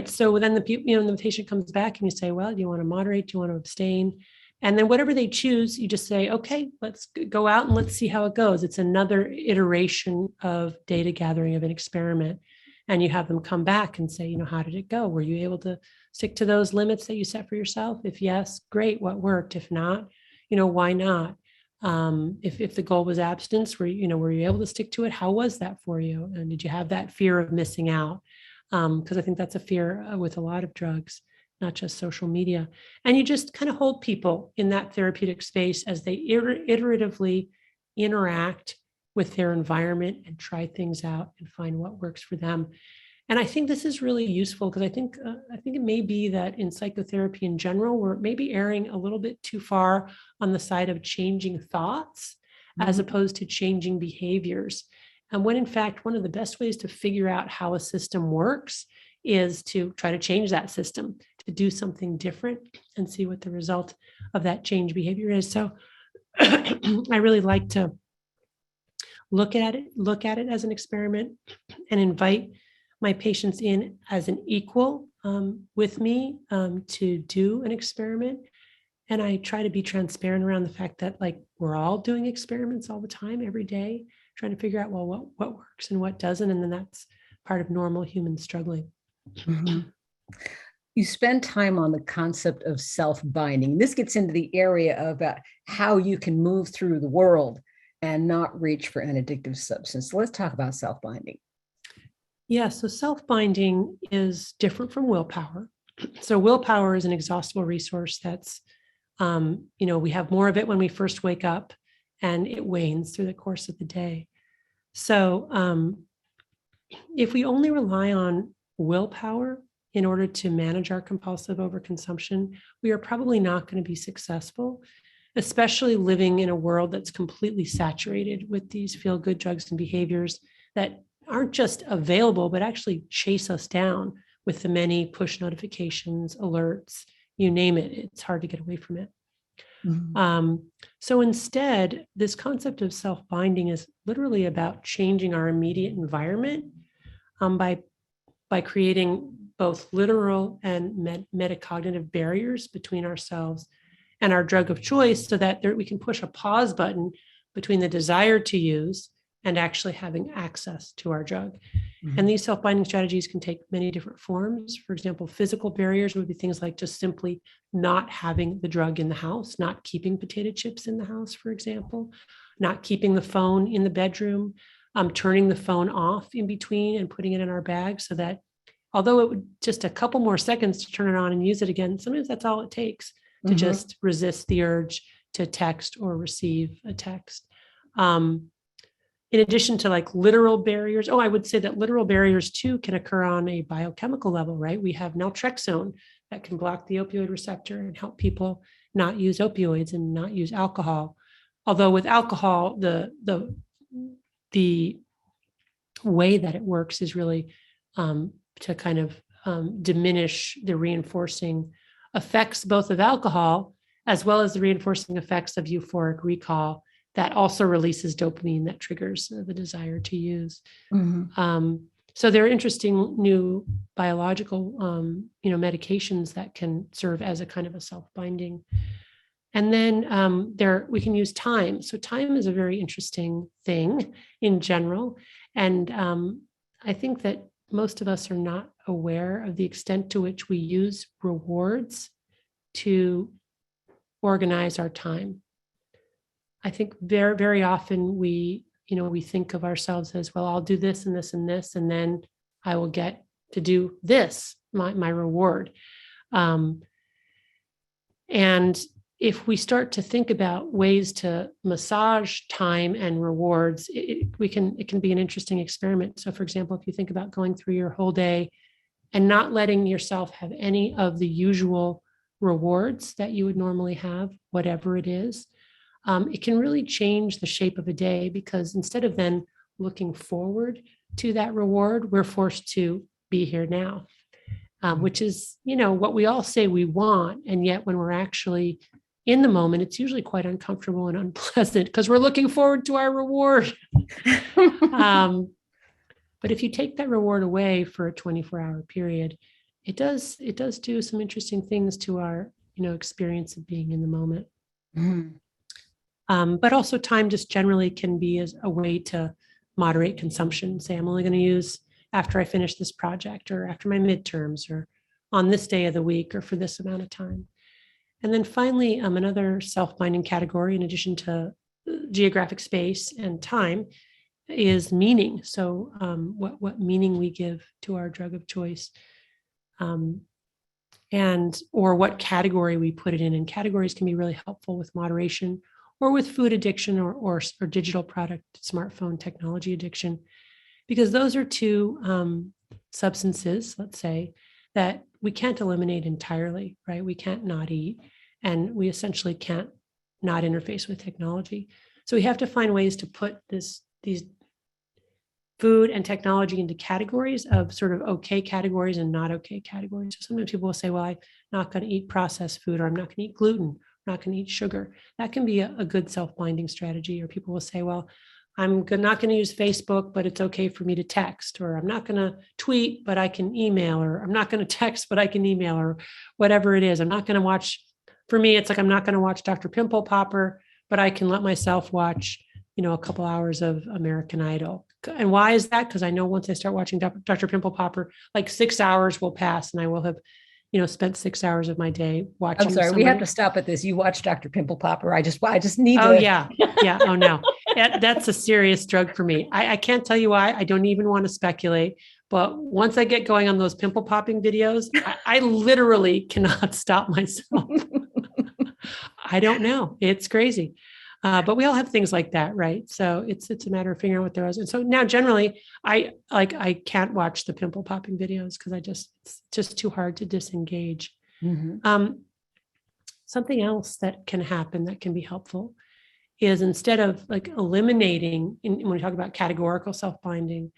So then the patient comes back and you say, well, do you want to moderate? Do you want to abstain? And then whatever they choose, you just say, okay, let's go out and let's see how it goes. It's another iteration of data gathering of an experiment. And you have them come back and say, how did it go? Were you able to stick to those limits that you set for yourself? If yes, great. What worked? If not, why not? If the goal was abstinence, were you able to stick to it? How was that for you? And did you have that fear of missing out? Because I think that's a fear with a lot of drugs, not just social media. And you just kind of hold people in that therapeutic space as they iteratively interact with their environment and try things out and find what works for them. And I think this is really useful because I think it may be that in psychotherapy in general, we're maybe erring a little bit too far on the side of changing thoughts as opposed to changing behaviors. And when in fact, one of the best ways to figure out how a system works is to try to change that system, to do something different and see what the result of that change behavior is. So I really like to look at it as an experiment and invite my patients in as an equal with me to do an experiment. And I try to be transparent around the fact that we're all doing experiments all the time, every day, trying to figure out, well, what works and what doesn't. And then that's part of normal human struggling. You spend time on the concept of self-binding. This gets into the area about how you can move through the world and not reach for an addictive substance. So let's talk about self-binding. Yeah, so self-binding is different from willpower. So willpower is an exhaustible resource that's, we have more of it when we first wake up and it wanes through the course of the day. So if we only rely on willpower, in order to manage our compulsive overconsumption, we are probably not going to be successful, especially living in a world that's completely saturated with these feel-good drugs and behaviors that aren't just available, but actually chase us down with the many push notifications, alerts, you name it. It's hard to get away from it. So instead, this concept of self-binding is literally about changing our immediate environment by creating both literal and metacognitive barriers between ourselves and our drug of choice, so that we can push a pause button between the desire to use and actually having access to our drug. And these self-binding strategies can take many different forms. For example, physical barriers would be things like just simply not having the drug in the house, not keeping potato chips in the house, for example, not keeping the phone in the bedroom, turning the phone off in between and putting it in our bag, so that although it would just a couple more seconds to turn it on and use it again, sometimes that's all it takes to just resist the urge to text or receive a text. In addition to like literal barriers, I would say that literal barriers too can occur on a biochemical level, right? We have naltrexone that can block the opioid receptor and help people not use opioids and not use alcohol. Although with alcohol, the way that it works is really to kind of diminish the reinforcing effects both of alcohol as well as the reinforcing effects of euphoric recall that also releases dopamine that triggers the desire to use. So there are interesting new biological, medications that can serve as a kind of a self-binding. And then we can use time. So time is a very interesting thing in general. And I think that most of us are not aware of the extent to which we use rewards to organize our time. I think very, very often we think of ourselves as, well, I'll do this and this and this, and then I will get to do this, my reward. And if we start to think about ways to massage time and rewards, it can be an interesting experiment. So for example, if you think about going through your whole day and not letting yourself have any of the usual rewards that you would normally have, whatever it is, it can really change the shape of a day, because instead of then looking forward to that reward, we're forced to be here now, which is, what we all say we want. And yet when we're actually in the moment, it's usually quite uncomfortable and unpleasant because we're looking forward to our reward. But if you take that reward away for a 24-hour period, it does do some interesting things to our, experience of being in the moment. But also time just generally can be as a way to moderate consumption. Say, I'm only going to use after I finish this project, or after my midterms, or on this day of the week, or for this amount of time. And then finally, another self-binding category, in addition to geographic space and time, is meaning. So what meaning we give to our drug of choice, or what category we put it in. And categories can be really helpful with moderation, or with food addiction, or digital product, smartphone technology addiction, because those are two substances, let's say, that we can't eliminate entirely, right? We can't not eat, and we essentially can't not interface with technology. So we have to find ways to put these food and technology into categories of sort of okay categories and not okay categories. So sometimes people will say, well, I'm not going to eat processed food, or I'm not going to eat gluten, I'm not going to eat sugar. That can be a good self-binding strategy. Or people will say, well, I'm not going to use Facebook, but it's okay for me to text, or I'm not going to tweet, but I can email, or I'm not going to text, but I can email, or whatever it is. I'm not going to watch, for me, it's like, I'm not going to watch Dr. Pimple Popper, but I can let myself watch, a couple hours of American Idol. And why is that? Because I know once I start watching Dr. Pimple Popper, like 6 hours will pass and I will have, spent 6 hours of my day watching. I'm sorry, we have to stop at this. You watch Dr. Pimple Popper. I just need to. Oh, yeah. Yeah. Oh, no. That's a serious drug for me. I can't tell you why. I don't even want to speculate. But once I get going on those pimple popping videos, I literally cannot stop myself. I don't know. It's crazy. But we all have things like that, right? So it's a matter of figuring out what there is. And so now generally I can't watch the pimple popping videos because it's just too hard to disengage. Something else that can happen that can be helpful is instead of like eliminating, when we talk about categorical self-binding,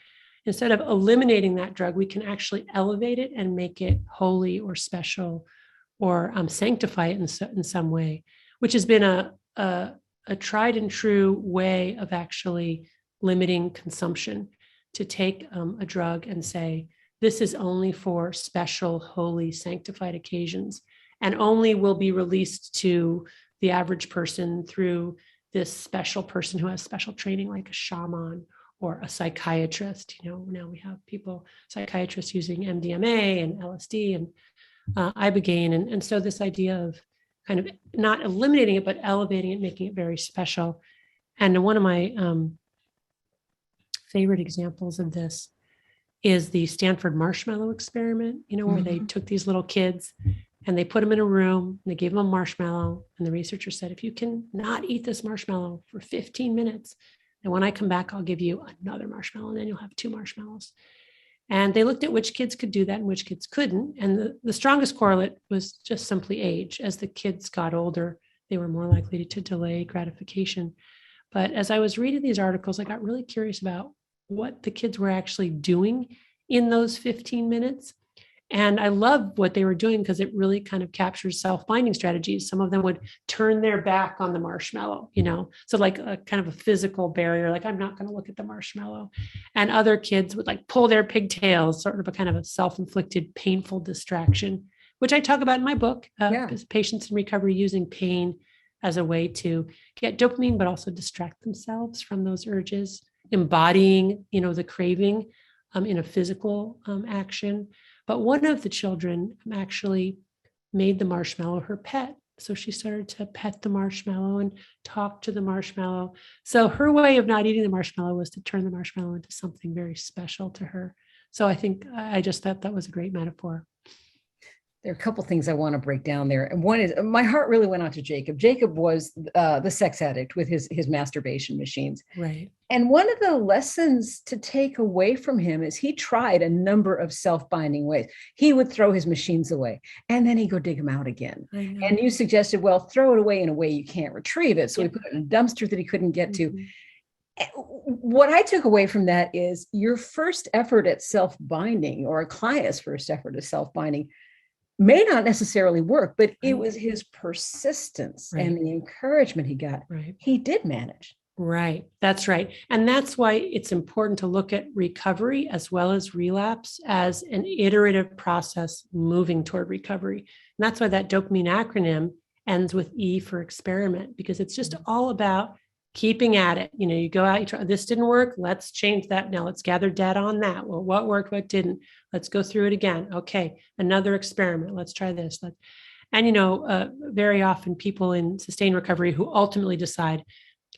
instead of eliminating that drug, we can actually elevate it and make it holy or special or sanctify it in some way, which has been a tried and true way of actually limiting consumption, to take a drug and say, this is only for special, holy, sanctified occasions, and only will be released to the average person through this special person who has special training, like a shaman or a psychiatrist. Now we have psychiatrists using MDMA and LSD and ibogaine. And so this idea of kind of not eliminating it, but elevating it, making it very special. And one of my favorite examples of this is the Stanford marshmallow experiment, where they took these little kids and they put them in a room and they gave them a marshmallow. And the researcher said, if you can not eat this marshmallow for 15 minutes, and when I come back, I'll give you another marshmallow, and then you'll have 2 marshmallows. And they looked at which kids could do that and which kids couldn't. And the strongest correlate was just simply age. As the kids got older, they were more likely to delay gratification. But as I was reading these articles, I got really curious about what the kids were actually doing in those 15 minutes. And I love what they were doing because it really kind of captures self-binding strategies. Some of them would turn their back on the marshmallow, so like a kind of a physical barrier, like I'm not going to look at the marshmallow. And other kids would like pull their pigtails, sort of a kind of a self-inflicted painful distraction, which I talk about in my book, because patients in recovery using pain as a way to get dopamine, but also distract themselves from those urges, embodying, the craving in a physical action. But one of the children actually made the marshmallow her pet. So she started to pet the marshmallow and talk to the marshmallow. So her way of not eating the marshmallow was to turn the marshmallow into something very special to her. So I think I just thought that was a great metaphor. There are a couple things I want to break down there. And one is, my heart really went out to Jacob. Jacob was the sex addict with his masturbation machines. Right. And one of the lessons to take away from him is he tried a number of self-binding ways. He would throw his machines away and then he'd go dig them out again. And you suggested, well, throw it away in a way you can't retrieve it. So he put it in a dumpster that he couldn't get to. What I took away from that is your first effort at self-binding, or a client's first effort at self-binding, may not necessarily work, but it was his persistence and the encouragement he got. He did manage. Right. That's right. And that's why it's important to look at recovery as well as relapse as an iterative process moving toward recovery. And that's why that dopamine acronym ends with E for experiment, because it's just all about keeping at it. You go out, you try, this didn't work. Let's change that. Now let's gather data on that. Well, what worked, what didn't? Let's go through it again. Okay. Another experiment. Let's try this. And very often people in sustained recovery who ultimately decide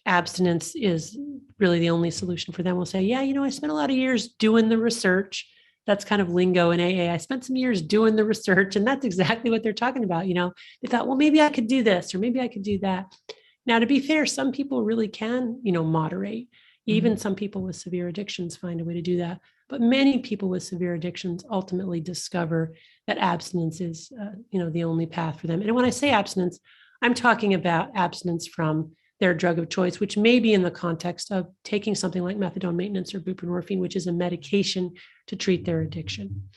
abstinence is really the only solution for them will say, I spent a lot of years doing the research. That's kind of lingo in AA. I spent some years doing the research, and that's exactly what they're talking about. They thought, well, maybe I could do this, or maybe I could do that. Now, to be fair, some people really can, moderate. Even some people with severe addictions find a way to do that. But many people with severe addictions ultimately discover that abstinence is, the only path for them. And when I say abstinence, I'm talking about abstinence from their drug of choice, which may be in the context of taking something like methadone maintenance or buprenorphine, which is a medication to treat their addiction.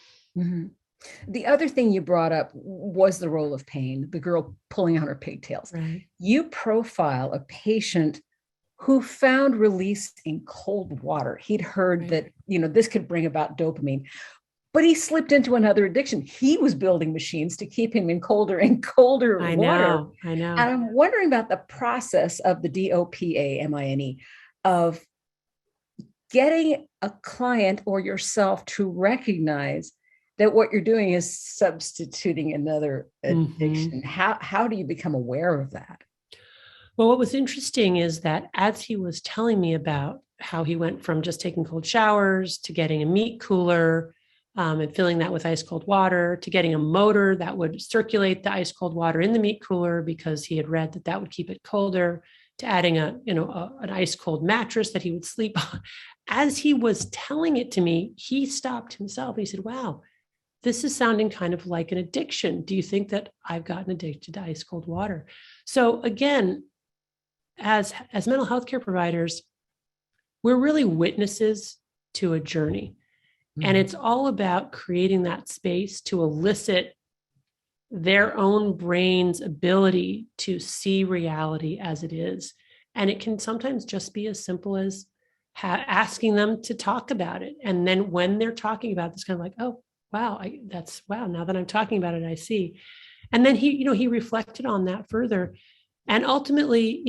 The other thing you brought up was the role of pain, the girl pulling on her pigtails. Right. You profile a patient who found release in cold water. He'd heard that, this could bring about dopamine, but he slipped into another addiction. He was building machines to keep him in colder and colder water. I know. And I'm wondering about the process of the DOPAMINE of getting a client or yourself to recognize that what you're doing is substituting another addiction. How do you become aware of that? Well, what was interesting is that as he was telling me about how he went from just taking cold showers to getting a meat cooler and filling that with ice cold water, to getting a motor that would circulate the ice cold water in the meat cooler because he had read that would keep it colder, to adding an ice cold mattress that he would sleep on. As he was telling it to me, he stopped himself. He said, wow, this is sounding kind of like an addiction. Do you think that I've gotten addicted to ice cold water? So again, as mental health care providers, we're really witnesses to a journey. And it's all about creating that space to elicit their own brain's ability to see reality as it is. And it can sometimes just be as simple as asking them to talk about it. And then when they're talking about it, it's kind of like, oh, wow, wow. Now that I'm talking about it, I see. And then he reflected on that further and ultimately,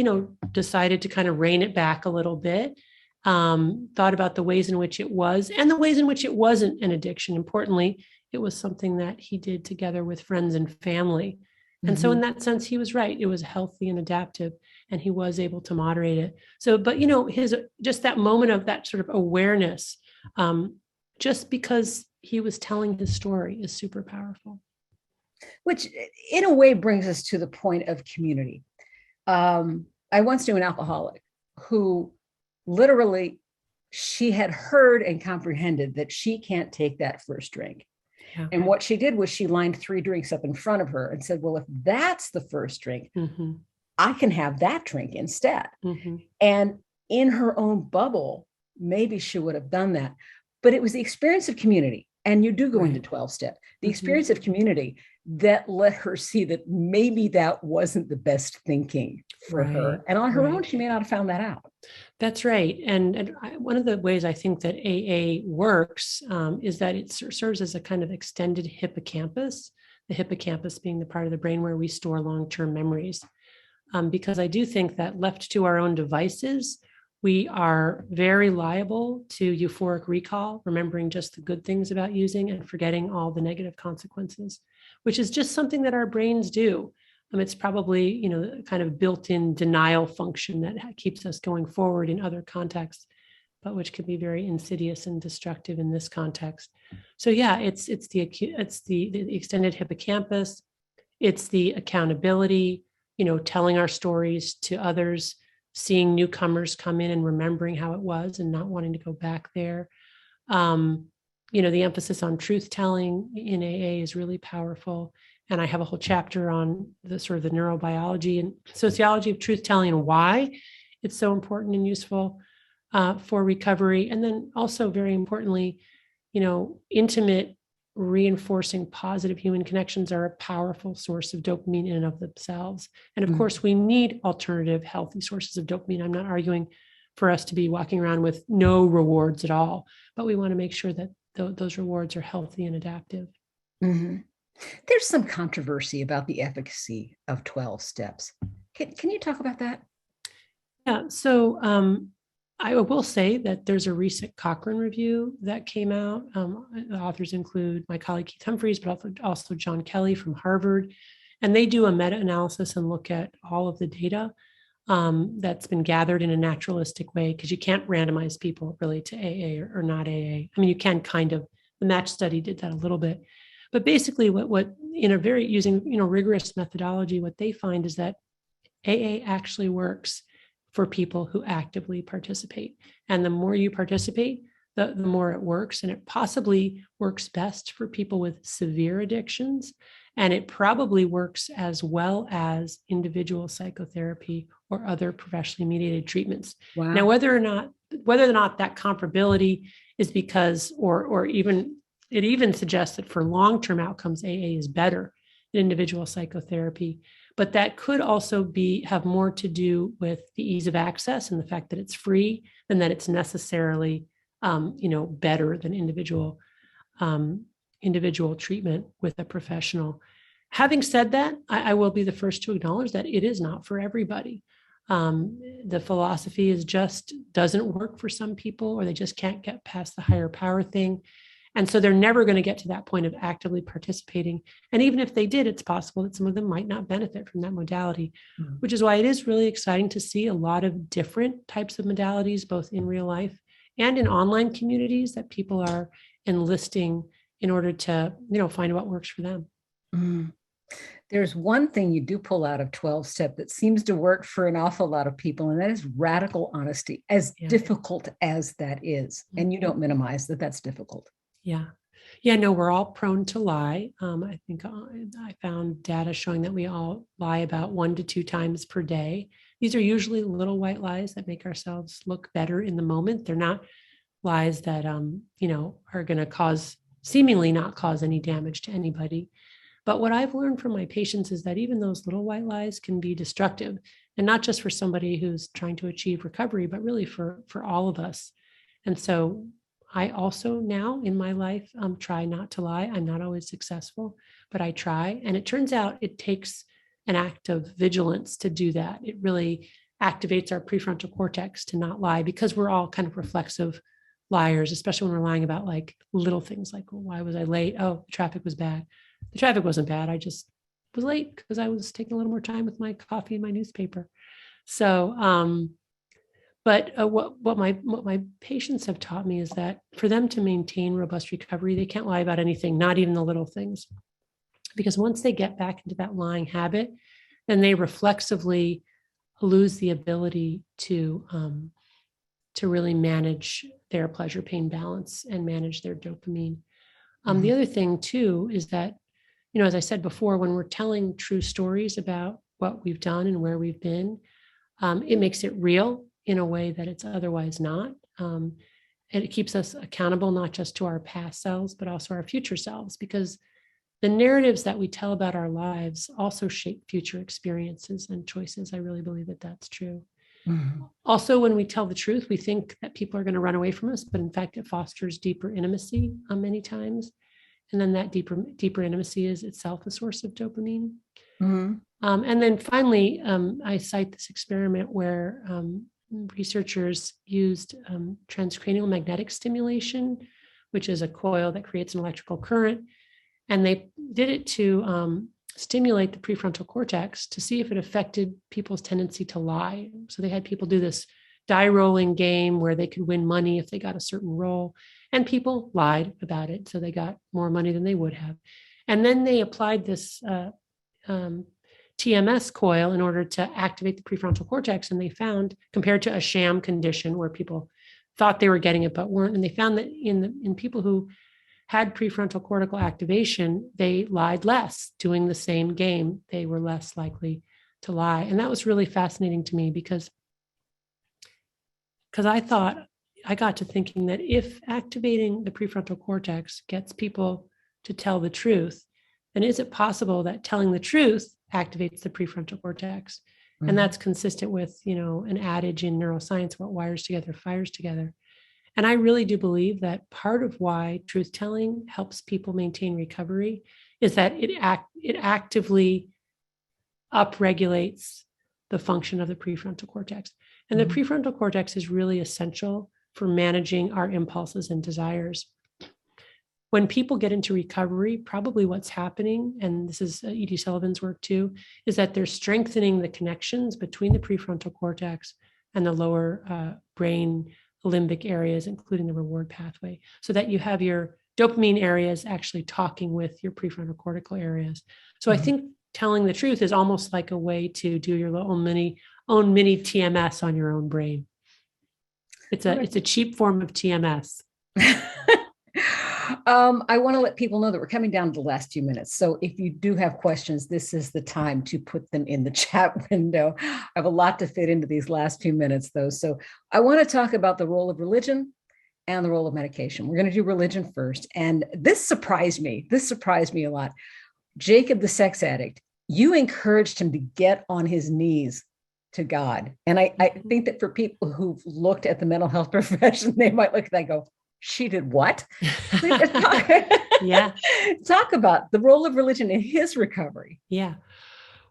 decided to kind of rein it back a little bit. Thought about the ways in which it was and the ways in which it wasn't an addiction. Importantly, it was something that he did together with friends and family. And so in that sense, he was right. It was healthy and adaptive, and he was able to moderate it. So, but, just that moment of that sort of awareness, just because he was telling his story is super powerful. Which in a way brings us to the point of community. I once knew an alcoholic who literally, she had heard and comprehended that she can't take that first drink. Yeah. And what she did was she lined 3 drinks up in front of her and said, well, if that's the first drink, I can have that drink instead. And in her own bubble, maybe she would have done that. But it was the experience of community. And you do go into 12-step, the experience of community that let her see that maybe that wasn't the best thinking for her. And on her own, she may not have found that out. That's right. And one of the ways I think that AA works is that it serves as a kind of extended hippocampus, the hippocampus being the part of the brain where we store long-term memories. Because I do think that left to our own devices, we are very liable to euphoric recall, remembering just the good things about using and forgetting all the negative consequences, which is just something that our brains do. It's probably, kind of built-in denial function that keeps us going forward in other contexts, but which can be very insidious and destructive in this context. So yeah, it's the extended hippocampus, it's the accountability, telling our stories to others, seeing newcomers come in and remembering how it was and not wanting to go back there. The emphasis on truth telling in AA is really powerful. And I have a whole chapter on the sort of the neurobiology and sociology of truth telling and why it's so important and useful for recovery. And then also very importantly, intimate reinforcing positive human connections are a powerful source of dopamine in and of themselves. And of course, we need alternative healthy sources of dopamine. I'm not arguing for us to be walking around with no rewards at all, but we want to make sure that those rewards are healthy and adaptive. There's some controversy about the efficacy of 12 steps. Can you talk about that? Yeah, so I will say that there's a recent Cochrane review that came out. The authors include my colleague Keith Humphreys, but also John Kelly from Harvard. And they do a meta-analysis and look at all of the data that's been gathered in a naturalistic way, because you can't randomize people really to AA or not AA. I mean, you can kind of. The match study did that a little bit. But basically what in a very using, rigorous methodology, what they find is that AA actually works for people who actively participate. And the more you participate, the more it works. And it possibly works best for people with severe addictions. And it probably works as well as individual psychotherapy or other professionally mediated treatments. Wow. Now, whether or not that comparability is because, or even it even suggests that for long-term outcomes, AA is better than individual psychotherapy. But that could also have more to do with the ease of access and the fact that it's free than that it's necessarily, better than individual treatment with a professional. Having said that, I will be the first to acknowledge that it is not for everybody. The philosophy is just doesn't work for some people, or they just can't get past the higher power thing. And so they're never going to get to that point of actively participating. And even if they did, it's possible that some of them might not benefit from that modality, which is why it is really exciting to see a lot of different types of modalities, both in real life and in online communities that people are enlisting in order to, find what works for them. There's one thing you do pull out of 12-step that seems to work for an awful lot of people, and that is radical honesty, as difficult as that is. And you don't minimize that that's difficult. Yeah. Yeah, no, we're all prone to lie. I think I found data showing that we all lie about 1 to 2 times per day. These are usually little white lies that make ourselves look better in the moment. They're not lies that, are going to seemingly not cause any damage to anybody. But what I've learned from my patients is that even those little white lies can be destructive, and not just for somebody who's trying to achieve recovery, but really for all of us. And so I also now in my life try not to lie. I'm not always successful, but I try. And it turns out it takes an act of vigilance to do that. It really activates our prefrontal cortex to not lie, because we're all kind of reflexive liars, especially when we're lying about like little things like, well, why was I late? Oh, the traffic was bad. The traffic wasn't bad. I just was late because I was taking a little more time with my coffee and my newspaper. So, but what my patients have taught me is that for them to maintain robust recovery, they can't lie about anything, not even the little things, because once they get back into that lying habit, then they reflexively lose the ability to really manage their pleasure pain balance and manage their dopamine. The other thing too is that, as I said before, when we're telling true stories about what we've done and where we've been, it makes it real in a way that it's otherwise not. And it keeps us accountable, not just to our past selves, but also our future selves, because the narratives that we tell about our lives also shape future experiences and choices. I really believe that that's true. Mm-hmm. Also, when we tell the truth, we think that people are going to run away from us, but in fact, it fosters deeper intimacy many times. And then that deeper intimacy is itself a source of dopamine. Mm-hmm. And then finally, I cite this experiment where researchers used transcranial magnetic stimulation, which is a coil that creates an electrical current. And they did it to stimulate the prefrontal cortex to see if it affected people's tendency to lie. So they had people do this die rolling game where they could win money if they got a certain role, and people lied about it. So they got more money than they would have. And then they applied this TMS coil in order to activate the prefrontal cortex. And they found, compared to a sham condition where people thought they were getting it but weren't, and they found that in people who had prefrontal cortical activation, they lied less. Doing the same game, they were less likely to lie. And that was really fascinating to me because I got to thinking that if activating the prefrontal cortex gets people to tell the truth, then is it possible that telling the truth activates the prefrontal cortex? Mm-hmm. And that's consistent with, an adage in neuroscience, what wires together fires together. And I really do believe that part of why truth-telling helps people maintain recovery is that it actively upregulates the function of the prefrontal cortex. And the prefrontal cortex is really essential for managing our impulses and desires. When people get into recovery, probably what's happening, and this is E.D. Sullivan's work too, is that they're strengthening the connections between the prefrontal cortex and the lower brain limbic areas, including the reward pathway, so that you have your dopamine areas actually talking with your prefrontal cortical areas. So I think telling the truth is almost like a way to do your own mini TMS on your own brain. It's a cheap form of TMS. I want to let people know that we're coming down to the last few minutes. So if you do have questions, this is the time to put them in the chat window. I have a lot to fit into these last few minutes, though. So I want to talk about the role of religion and the role of medication. We're going to do religion first. And this surprised me. This surprised me a lot. Jacob, the sex addict, you encouraged him to get on his knees to God. And I think that for people who've looked at the mental health profession, they might look at that and go, she did what? Yeah. Talk about the role of religion in his recovery. Yeah.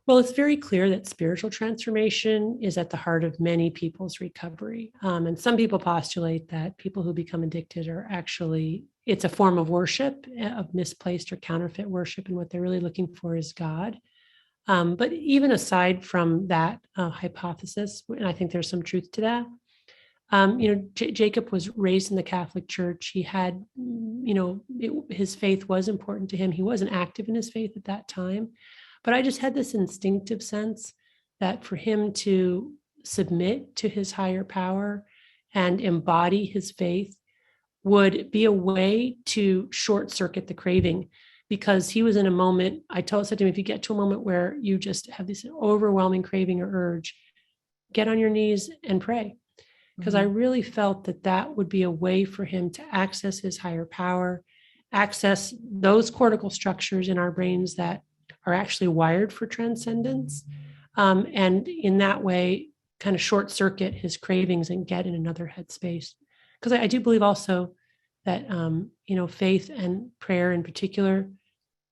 Well, it's very clear that spiritual transformation is at the heart of many people's recovery. And some people postulate that people who become addicted are actually, it's a form of worship, of misplaced or counterfeit worship. And what they're really looking for is God. But even aside from that hypothesis, and I think there's some truth to that, Jacob was raised in the Catholic Church. He had, his faith was important to him. He wasn't active in his faith at that time. But I just had this instinctive sense that for him to submit to his higher power and embody his faith would be a way to short circuit the craving, because he was in a moment. Said to him, if you get to a moment where you just have this overwhelming craving or urge, get on your knees and pray. Because I really felt that that would be a way for him to access his higher power, access those cortical structures in our brains that are actually wired for transcendence. And in that way, kind of short circuit his cravings and get in another headspace. Because I do believe also that, faith and prayer in particular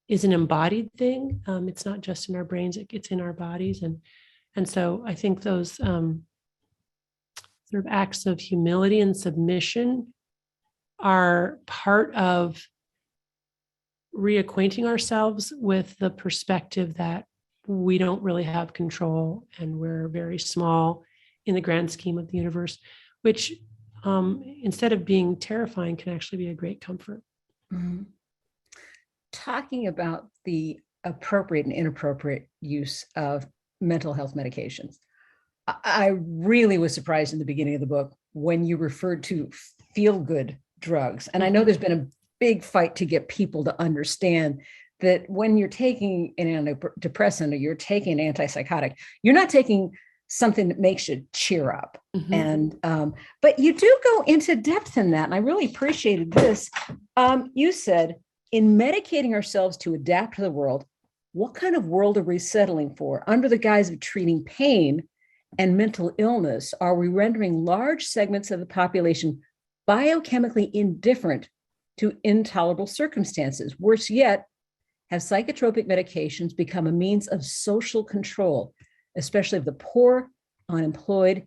is an embodied thing. It's not just in our brains, it's in our bodies. And so I think those sort of acts of humility and submission are part of reacquainting ourselves with the perspective that we don't really have control and we're very small in the grand scheme of the universe, which instead of being terrifying can actually be a great comfort. Mm-hmm. Talking about the appropriate and inappropriate use of mental health medications, I really was surprised in the beginning of the book when you referred to feel-good drugs. And I know there's been a big fight to get people to understand that when you're taking an antidepressant or you're taking an antipsychotic, you're not taking something that makes you cheer up. And but you do go into depth in that. And I really appreciated this. You said, in medicating ourselves to adapt to the world, what kind of world are we settling for? Under the guise of treating pain and mental illness, are we rendering large segments of the population biochemically indifferent to intolerable circumstances? Worse yet, have psychotropic medications become a means of social control, especially of the poor, unemployed,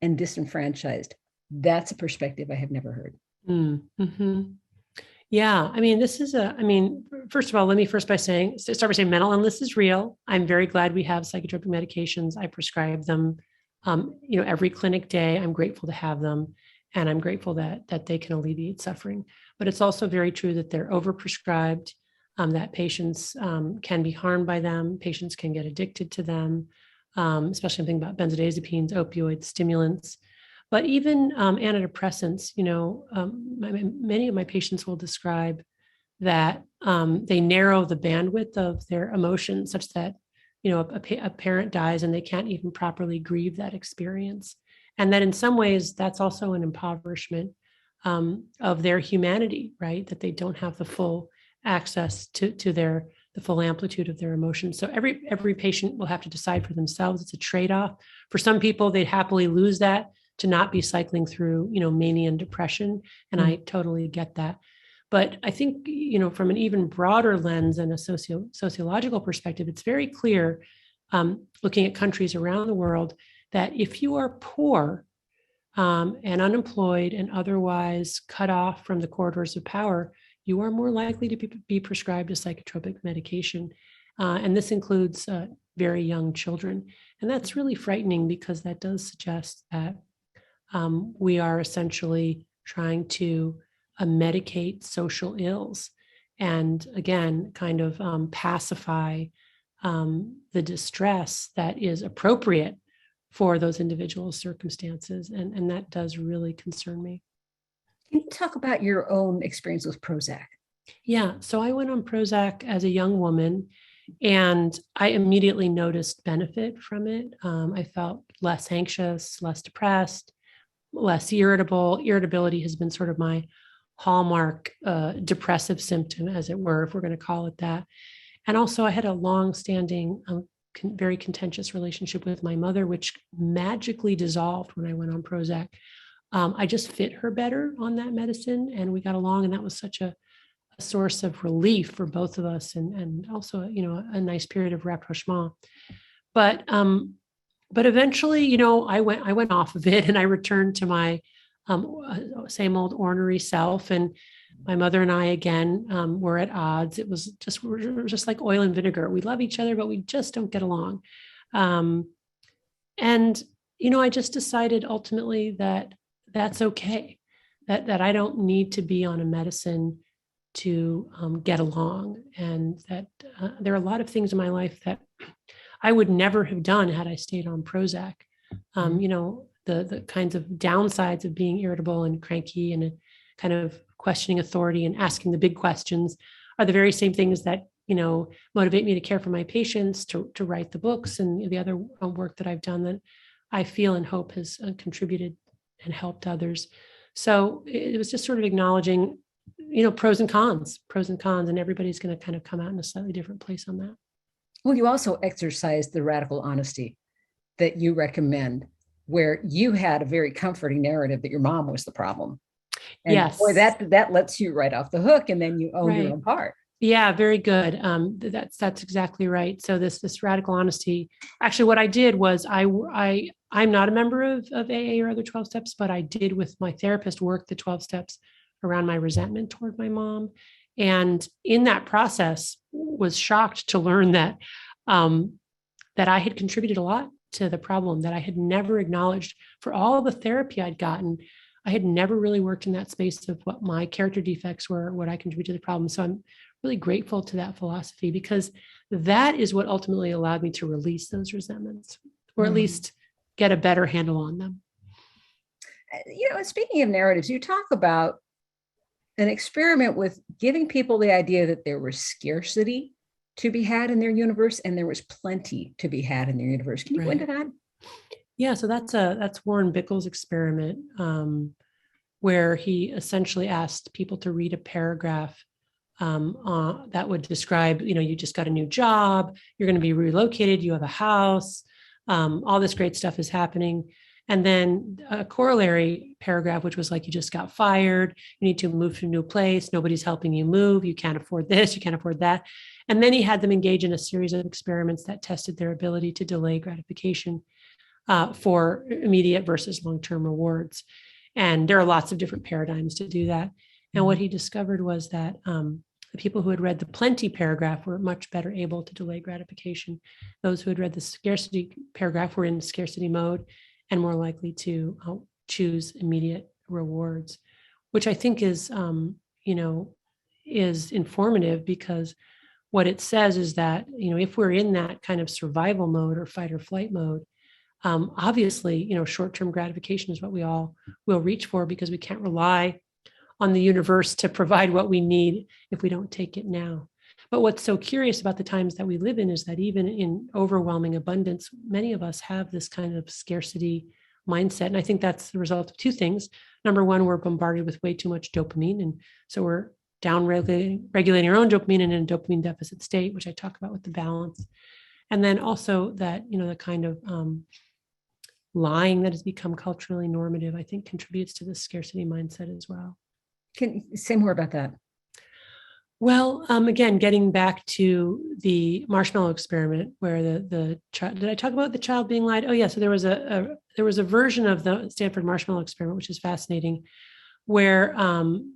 and disenfranchised? That's a perspective I have never heard. Yeah, I mean, first of all, let me start by saying mental illness is real. I'm very glad we have psychotropic medications. I prescribe them, every clinic day. I'm grateful to have them, and I'm grateful that they can alleviate suffering. But it's also very true that they're overprescribed, that patients can be harmed by them. Patients can get addicted to them, especially I'm thinking about benzodiazepines, opioids, stimulants. But even antidepressants, many of my patients will describe that they narrow the bandwidth of their emotions such that, a parent dies and they can't even properly grieve that experience. And that in some ways, that's also an impoverishment of their humanity, right? That they don't have the full access to the full amplitude of their emotions. So every patient will have to decide for themselves. It's a trade-off. For some people, they'd happily lose that to not be cycling through, mania and depression. And I totally get that. But I think, from an even broader lens and a sociological perspective, it's very clear, looking at countries around the world, that if you are poor and unemployed and otherwise cut off from the corridors of power, you are more likely to be prescribed a psychotropic medication. And this includes very young children. And that's really frightening, because that does suggest that we are essentially trying to medicate social ills and, again, kind of pacify the distress that is appropriate for those individual circumstances. And that does really concern me. Can you talk about your own experience with Prozac? Yeah. So I went on Prozac as a young woman, and I immediately noticed benefit from it. I felt less anxious, less depressed, less irritable. Irritability has been sort of my hallmark depressive symptom, as it were, if we're going to call it that. And also I had a long-standing, very contentious relationship with my mother, which magically dissolved when I went on Prozac. I just fit her better on that medicine, and we got along, and that was such a source of relief for both of us, and also, a nice period of rapprochement. But eventually, I went off of it, and I returned to my same old ornery self. And my mother and I, again, were at odds. We're just like oil and vinegar. We love each other, but we just don't get along. And I just decided ultimately that that's okay, that I don't need to be on a medicine to get along, and that there are a lot of things in my life that I would never have done had I stayed on Prozac. Mhm. You know, the kinds of downsides of being irritable and cranky and kind of questioning authority and asking the big questions are the very same things that, you know, motivate me to care for my patients, to write the books and the other work that I've done that I feel and hope has contributed and helped others. So it was just sort of acknowledging, you know, pros and cons, and everybody's going to kind of come out in a slightly different place on that. Well, you also exercised the radical honesty that you recommend, where you had a very comforting narrative that your mom was the problem. And boy, Yes, that lets you right off the hook, and then you own your right. own part. Yeah, very good. That's exactly right. So this radical honesty. Actually, what I did was I'm not a member of AA or other 12 steps, but I did with my therapist work the 12 steps around my resentment toward my mom, and in that process, was shocked to learn that that I had contributed a lot to the problem, that I had never acknowledged. For all the therapy I'd gotten, I had never really worked in that space of what my character defects were, what I contributed to the problem. So I'm really grateful to that philosophy, because that is what ultimately allowed me to release those resentments, or at least get a better handle on them. You know, speaking of narratives, you talk about an experiment with giving people the idea that there was scarcity to be had in their universe and there was plenty to be had in their universe. Can you go into that? Yeah, so that's Warren Bickel's experiment, where he essentially asked people to read a paragraph that would describe, you know, you just got a new job, you're going to be relocated, you have a house, all this great stuff is happening. And then a corollary paragraph, which was like, you just got fired, you need to move to a new place, nobody's helping you move, you can't afford this, you can't afford that. And then he had them engage in a series of experiments that tested their ability to delay gratification for immediate versus long-term rewards. And there are lots of different paradigms to do that. And what he discovered was that the people who had read the plenty paragraph were much better able to delay gratification. Those who had read the scarcity paragraph were in scarcity mode and more likely to choose immediate rewards, which I think is, you know, is informative, because what it says is that, you know, if we're in that kind of survival mode or fight or flight mode, obviously, you know, short-term gratification is what we all will reach for, because we can't rely on the universe to provide what we need if we don't take it now. But what's so curious about the times that we live in is that even in overwhelming abundance, many of us have this kind of scarcity mindset. And I think that's the result of two things. Number one, we're bombarded with way too much dopamine. And so we're down regulating our own dopamine and in a dopamine deficit state, which I talk about with the balance. And then also that, you know, the kind of lying that has become culturally normative, I think contributes to this scarcity mindset as well. Can you say more about that? Well, again, getting back to the marshmallow experiment, where the child, did I talk about the child being lied? Oh yeah, so there was a version of the Stanford marshmallow experiment, which is fascinating, where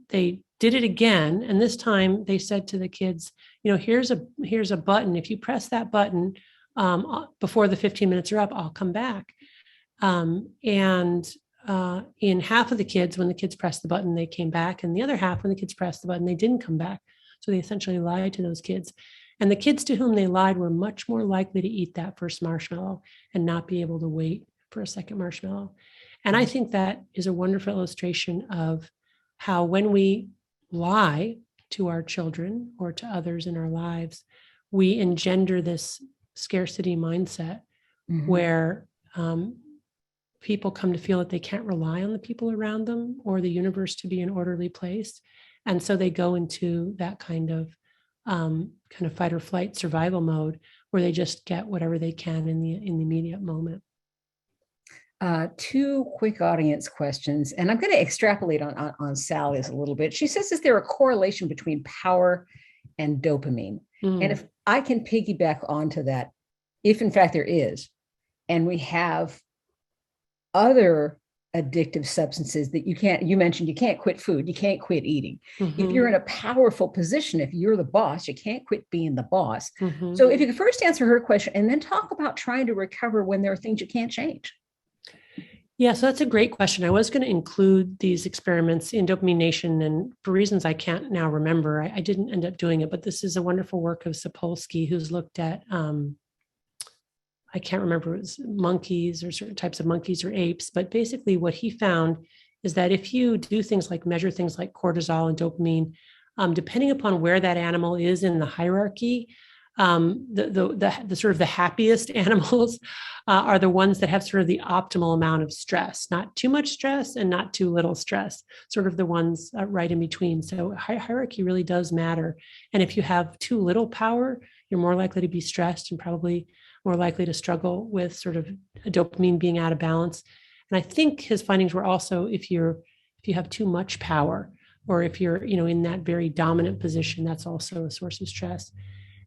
they did it again, and this time they said to the kids, you know, here's a button. If you press that button before the 15 minutes are up, I'll come back. In half of the kids, when the kids pressed the button, they came back, and the other half, when the kids pressed the button, they didn't come back. So they essentially lied to those kids. And the kids to whom they lied were much more likely to eat that first marshmallow and not be able to wait for a second marshmallow. And I think that is a wonderful illustration of how, when we lie to our children or to others in our lives, we engender this scarcity mindset where people come to feel that they can't rely on the people around them or the universe to be an orderly place. And so they go into that kind of fight or flight survival mode, where they just get whatever they can in the immediate moment. Two quick audience questions, and I'm going to extrapolate on Sally's a little bit. She says, is there a correlation between power and dopamine? And if I can piggyback onto that, if in fact there is, and we have other addictive substances that you mentioned, you can't quit food, you can't quit eating. If you're in a powerful position, if you're the boss, you can't quit being the boss. So if you could first answer her question and then talk about trying to recover when there are things you can't change. Yeah, so that's a great question. I was going to include these experiments in Dopamine Nation, and for reasons I can't now remember, I didn't end up doing it, but this is a wonderful work of Sapolsky, who's looked at I can't remember, it was monkeys or certain types of monkeys or apes, but basically what he found is that if you do things like measure things like cortisol and dopamine, depending upon where that animal is in the hierarchy, the sort of the happiest animals are the ones that have sort of the optimal amount of stress, not too much stress and not too little stress, sort of the ones right in between. So hierarchy really does matter. And if you have too little power, you're more likely to be stressed and probably more likely to struggle with sort of dopamine being out of balance. And I think his findings were also if you have too much power, or if you're, in that very dominant position, that's also a source of stress.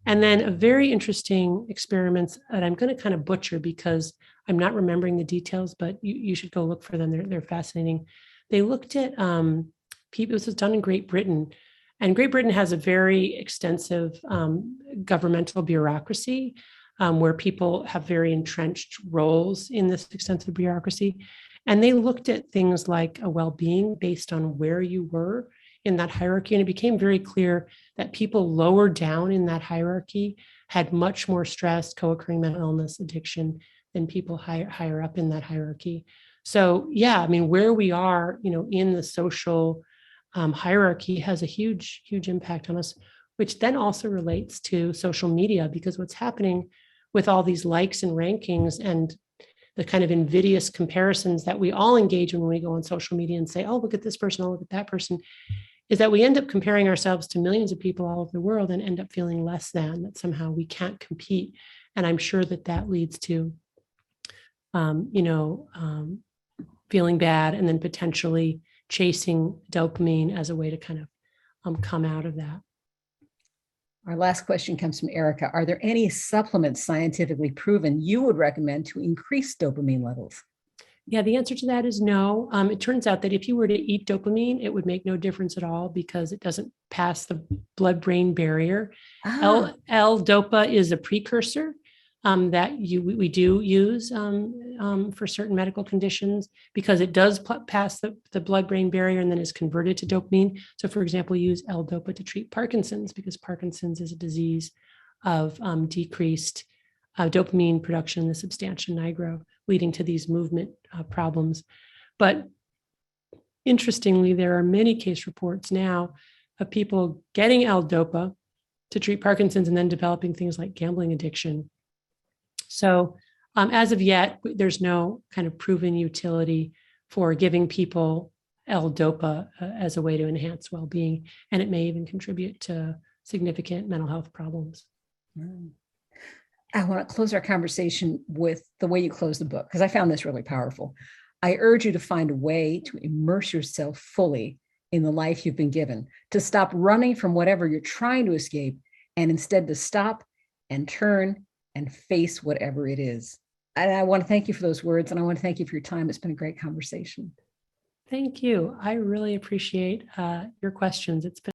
And then a very interesting experiments that I'm going to kind of butcher because I'm not remembering the details, but you should go look for them. They're fascinating. They looked at people. This was done in Great Britain, and Great Britain has a very extensive governmental bureaucracy where people have very entrenched roles in this extensive bureaucracy. And they looked at things like a well-being based on where you were in that hierarchy. And it became very clear that people lower down in that hierarchy had much more stress, co-occurring mental illness, addiction than people higher up in that hierarchy. So yeah, I mean, where we are, in the social hierarchy has a huge, huge impact on us, which then also relates to social media, because what's happening with all these likes and rankings and the kind of invidious comparisons that we all engage in when we go on social media and say, oh, look at this person, oh, look at that person, is that we end up comparing ourselves to millions of people all over the world and end up feeling less than, that somehow we can't compete. And I'm sure that leads to, feeling bad and then potentially chasing dopamine as a way to kind of come out of that. Our last question comes from Erica. Are there any supplements scientifically proven you would recommend to increase dopamine levels? Yeah, the answer to that is no. It turns out that if you were to eat dopamine, it would make no difference at all because it doesn't pass the blood-brain barrier. L-Dopa is a precursor that we do use for certain medical conditions because it does pass the blood-brain barrier and then is converted to dopamine. So, for example, we use L-Dopa to treat Parkinson's because Parkinson's is a disease of decreased dopamine production in the substantia nigra, leading to these movement problems. But interestingly, there are many case reports now of people getting L-Dopa to treat Parkinson's and then developing things like gambling addiction. So as of yet, there's no kind of proven utility for giving people L-Dopa as a way to enhance well-being, and it may even contribute to significant mental health problems. I want to close our conversation with the way you close the book, because I found this really powerful. I urge you to find a way to immerse yourself fully in the life you've been given, to stop running from whatever you're trying to escape, and instead to stop and turn and face whatever it is. And I want to thank you for those words, and I want to thank you for your time. It's been a great conversation. Thank you. I really appreciate your questions. It's been